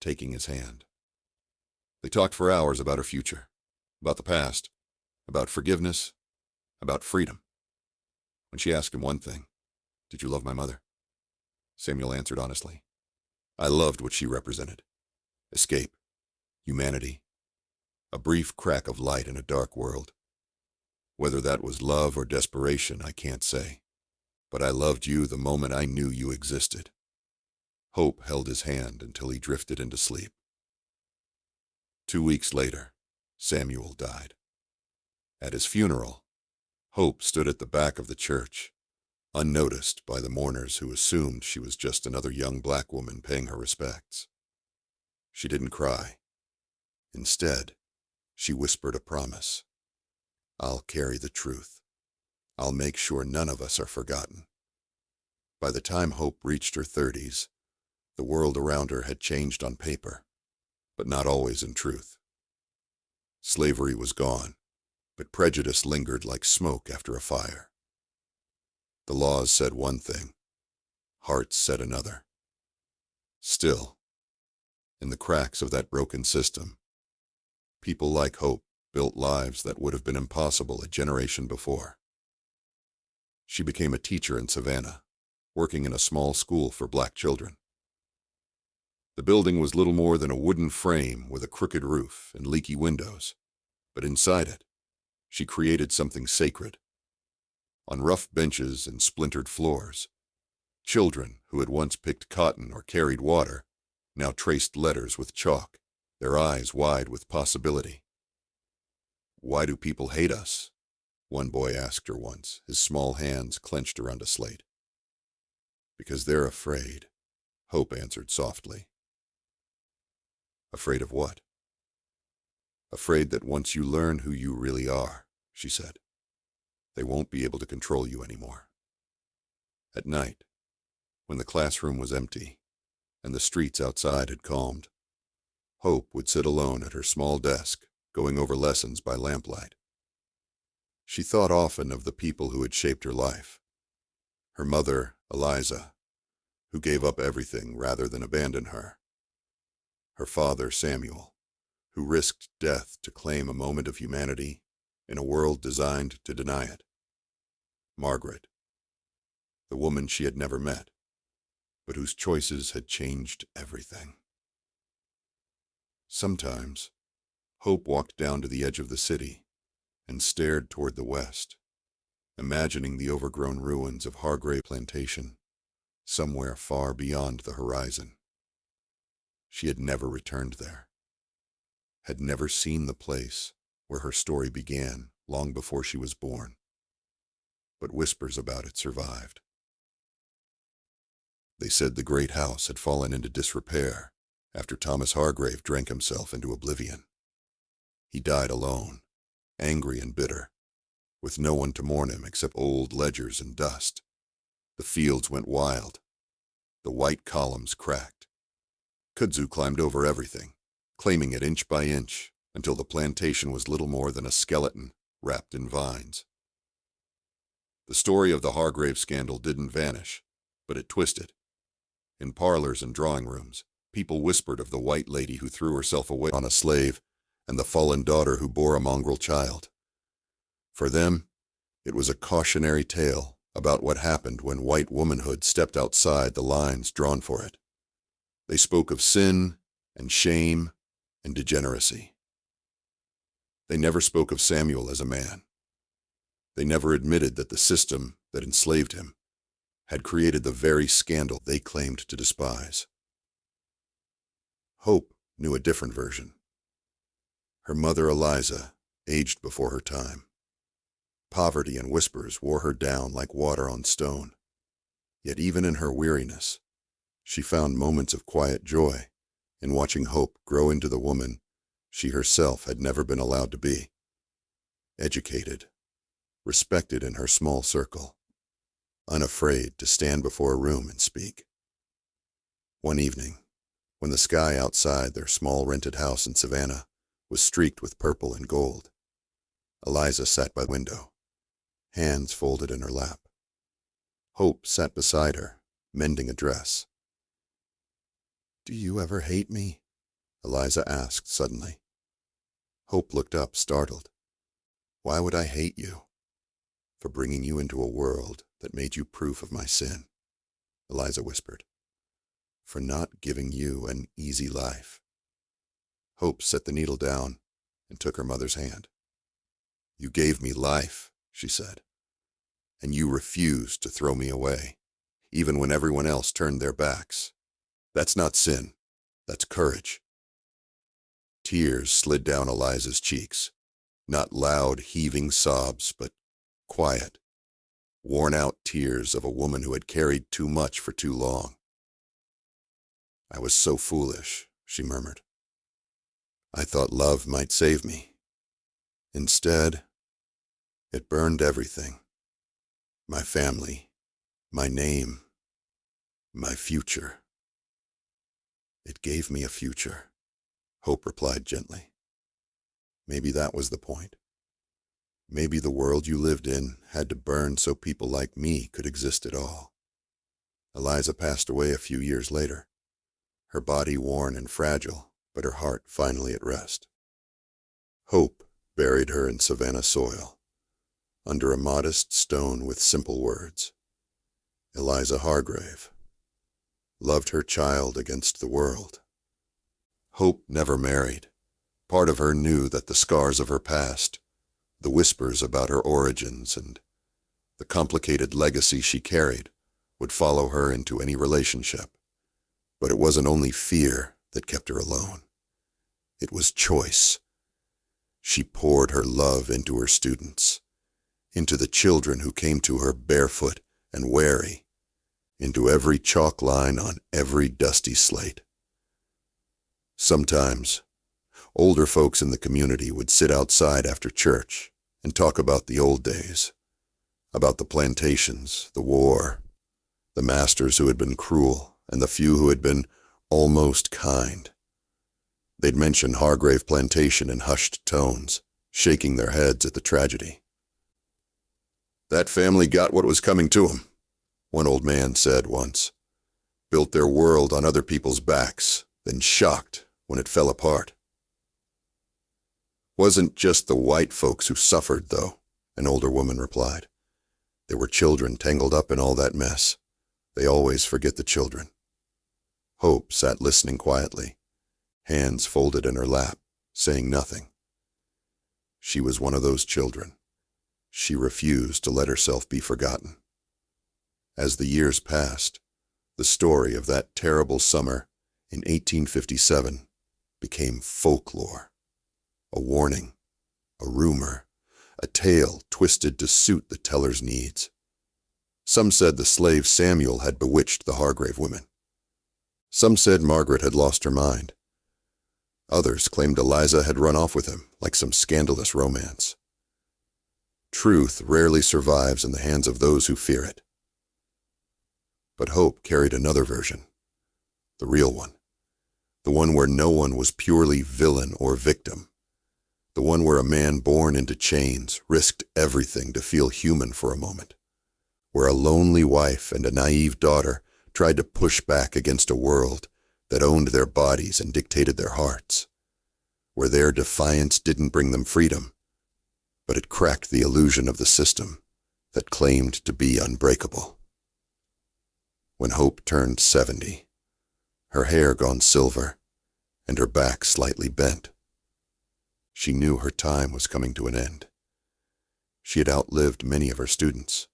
taking his hand. They talked for hours about her future, about the past, about forgiveness, about freedom. When she asked him one thing, "Did you love my mother?" Samuel answered honestly, "I loved what she represented. Escape, humanity, a brief crack of light in a dark world. Whether that was love or desperation, I can't say. But I loved you the moment I knew you existed." Hope held his hand until he drifted into sleep. 2 weeks later, Samuel died. At his funeral, Hope stood at the back of the church, unnoticed by the mourners who assumed she was just another young black woman paying her respects. She didn't cry. Instead, she whispered a promise. "I'll carry the truth. I'll make sure none of us are forgotten." By the time Hope reached her 30s, the world around her had changed on paper, but not always in truth. Slavery was gone, but prejudice lingered like smoke after a fire. The laws said one thing, hearts said another. Still, in the cracks of that broken system, people like Hope built lives that would have been impossible a generation before. She became a teacher in Savannah, working in a small school for black children. The building was little more than a wooden frame with a crooked roof and leaky windows, but inside it, she created something sacred. On rough benches and splintered floors, children who had once picked cotton or carried water now traced letters with chalk, their eyes wide with possibility. "Why do people hate us?" one boy asked her once, his small hands clenched around a slate. "Because they're afraid," Hope answered softly. "Afraid of what?" "Afraid that once you learn who you really are," she said, "they won't be able to control you anymore." At night, when the classroom was empty and the streets outside had calmed, Hope would sit alone at her small desk, going over lessons by lamplight. She thought often of the people who had shaped her life. Her mother, Eliza, who gave up everything rather than abandon her. Her father, Samuel, who risked death to claim a moment of humanity in a world designed to deny it. Margaret, the woman she had never met, but whose choices had changed everything. Sometimes, Hope walked down to the edge of the city and stared toward the west, imagining the overgrown ruins of Hargrave Plantation, somewhere far beyond the horizon. She had never returned there, had never seen the place where her story began long before she was born, but whispers about it survived. They said the great house had fallen into disrepair after Thomas Hargrave drank himself into oblivion. He died alone, angry and bitter, with no one to mourn him except old ledgers and dust. The fields went wild. The white columns cracked. Kudzu climbed over everything, claiming it inch by inch, until the plantation was little more than a skeleton wrapped in vines. The story of the Hargrave scandal didn't vanish, but it twisted. In parlors and drawing rooms, people whispered of the white lady who threw herself away on a slave and the fallen daughter who bore a mongrel child. For them, it was a cautionary tale about what happened when white womanhood stepped outside the lines drawn for it. They spoke of sin and shame and degeneracy. They never spoke of Samuel as a man. They never admitted that the system that enslaved him had created the very scandal they claimed to despise. Hope knew a different version. Her mother, Eliza, aged before her time. Poverty and whispers wore her down like water on stone. Yet even in her weariness, she found moments of quiet joy in watching Hope grow into the woman she herself had never been allowed to be. Educated, respected in her small circle, unafraid to stand before a room and speak. One evening, when the sky outside their small rented house in Savannah was streaked with purple and gold, Eliza sat by the window, hands folded in her lap. Hope sat beside her, mending a dress. "Do you ever hate me?" Eliza asked suddenly. Hope looked up, startled. "Why would I hate you?" "For bringing you into a world that made you proof of my sin," Eliza whispered. "For not giving you an easy life." Hope set the needle down and took her mother's hand. "You gave me life," she said, "and you refused to throw me away, even when everyone else turned their backs. That's not sin, that's courage." Tears slid down Eliza's cheeks, not loud, heaving sobs, but quiet, worn-out tears of a woman who had carried too much for too long. "I was so foolish," she murmured. "I thought love might save me. Instead, it burned everything. My family, my name, my future." "It gave me a future," Hope replied gently. "Maybe that was the point. Maybe the world you lived in had to burn so people like me could exist at all." Eliza passed away a few years later, her body worn and fragile, but her heart finally at rest. Hope buried her in Savannah soil, under a modest stone with simple words. Eliza Hargrave loved her child against the world. Hope never married. Part of her knew that the scars of her past, the whispers about her origins, and the complicated legacy she carried would follow her into any relationship. But it wasn't only fear that kept her alone. It was choice. She poured her love into her students, into the children who came to her barefoot and weary, into every chalk line on every dusty slate. Sometimes, older folks in the community would sit outside after church and talk about the old days, about the plantations, the war, the masters who had been cruel, and the few who had been almost kind. They'd mention Hargrave Plantation in hushed tones, shaking their heads at the tragedy. "That family got what was coming to 'em," one old man said once. "Built their world on other people's backs, then shocked when it fell apart." "Wasn't just the white folks who suffered, though," an older woman replied. "There were children tangled up in all that mess. They always forget the children." Hope sat listening quietly, hands folded in her lap, saying nothing. She was one of those children. She refused to let herself be forgotten. As the years passed, the story of that terrible summer in 1857 became folklore, a warning, a rumor, a tale twisted to suit the teller's needs. Some said the slave Samuel had bewitched the Hargrave women. Some said Margaret had lost her mind. Others claimed Eliza had run off with him like some scandalous romance. Truth rarely survives in the hands of those who fear it. But Hope carried another version, the real one. The one where no one was purely villain or victim. The one where a man born into chains risked everything to feel human for a moment. Where a lonely wife and a naive daughter tried to push back against a world that owned their bodies and dictated their hearts. Where their defiance didn't bring them freedom, but it cracked the illusion of the system that claimed to be unbreakable. When Hope turned 70, her hair gone silver, and her back slightly bent, she knew her time was coming to an end. She had outlived many of her students,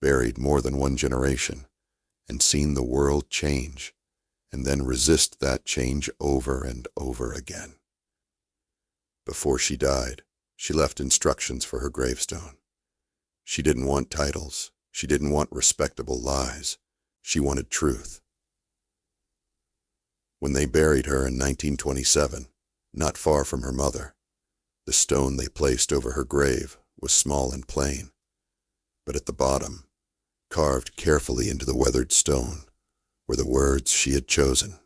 buried more than one generation, and seen the world change, and then resist that change over and over again. Before she died, she left instructions for her gravestone. She didn't want titles. She didn't want respectable lies. She wanted truth. When they buried her in 1927, not far from her mother, the stone they placed over her grave was small and plain, but at the bottom, carved carefully into the weathered stone, were the words she had chosen.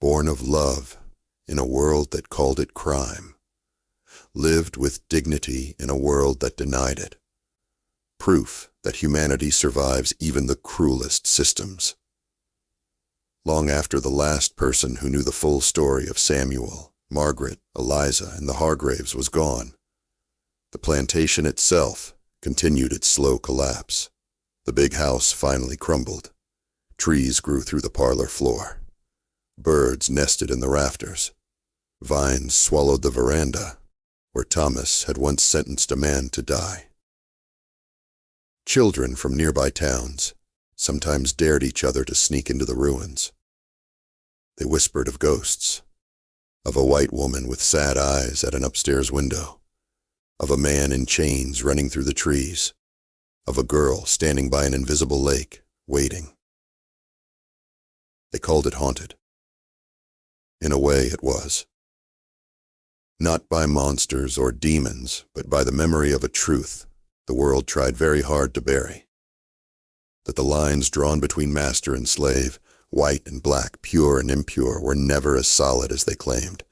Born of love in a world that called it crime, lived with dignity in a world that denied it. Proof that humanity survives even the cruelest systems. Long after the last person who knew the full story of Samuel, Margaret, Eliza, and the Hargraves was gone, the plantation itself continued its slow collapse. The big house finally crumbled. Trees grew through the parlor floor. Birds nested in the rafters. Vines swallowed the veranda, where Thomas had once sentenced a man to die. Children from nearby towns sometimes dared each other to sneak into the ruins. They whispered of ghosts, of a white woman with sad eyes at an upstairs window, of a man in chains running through the trees, of a girl standing by an invisible lake, waiting. They called it haunted. In a way, it was. Not by monsters or demons, but by the memory of a truth the world tried very hard to bury. That the lines drawn between master and slave, white and black, pure and impure, were never as solid as they claimed.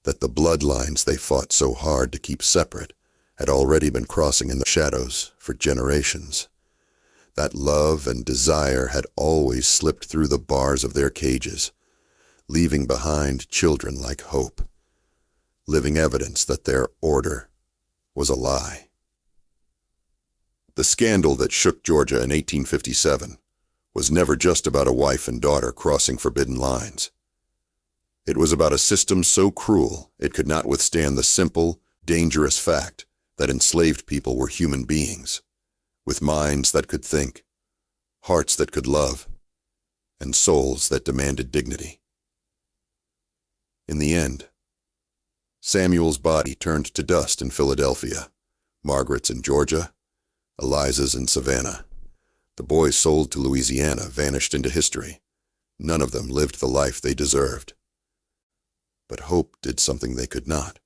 That the bloodlines they fought so hard to keep separate had already been crossing in the shadows for generations. That love and desire had always slipped through the bars of their cages, leaving behind children like hope, living evidence that their order was a lie. The scandal that shook Georgia in 1857 was never just about a wife and daughter crossing forbidden lines. It was about a system so cruel it could not withstand the simple, dangerous fact that enslaved people were human beings, with minds that could think, hearts that could love, and souls that demanded dignity. In the end, Samuel's body turned to dust in Philadelphia, Margaret's in Georgia, Eliza's in Savannah. The boys sold to Louisiana vanished into history. None of them lived the life they deserved. But hope did something they could not.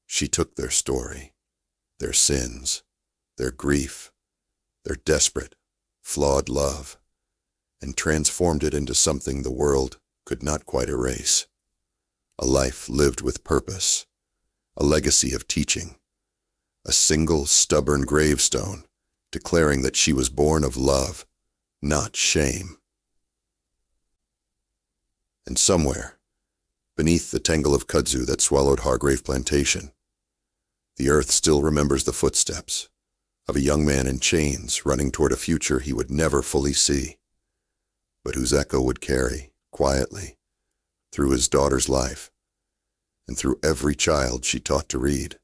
She took their story, their sins, their grief, their desperate, flawed love, and transformed it into something the world could not quite erase. A life lived with purpose, a legacy of teaching, a single stubborn gravestone declaring that she was born of love, not shame. And somewhere, beneath the tangle of kudzu that swallowed Hargrave Plantation, the earth still remembers the footsteps of a young man in chains running toward a future he would never fully see, but whose echo would carry, quietly, through his daughter's life, and through every child she taught to read.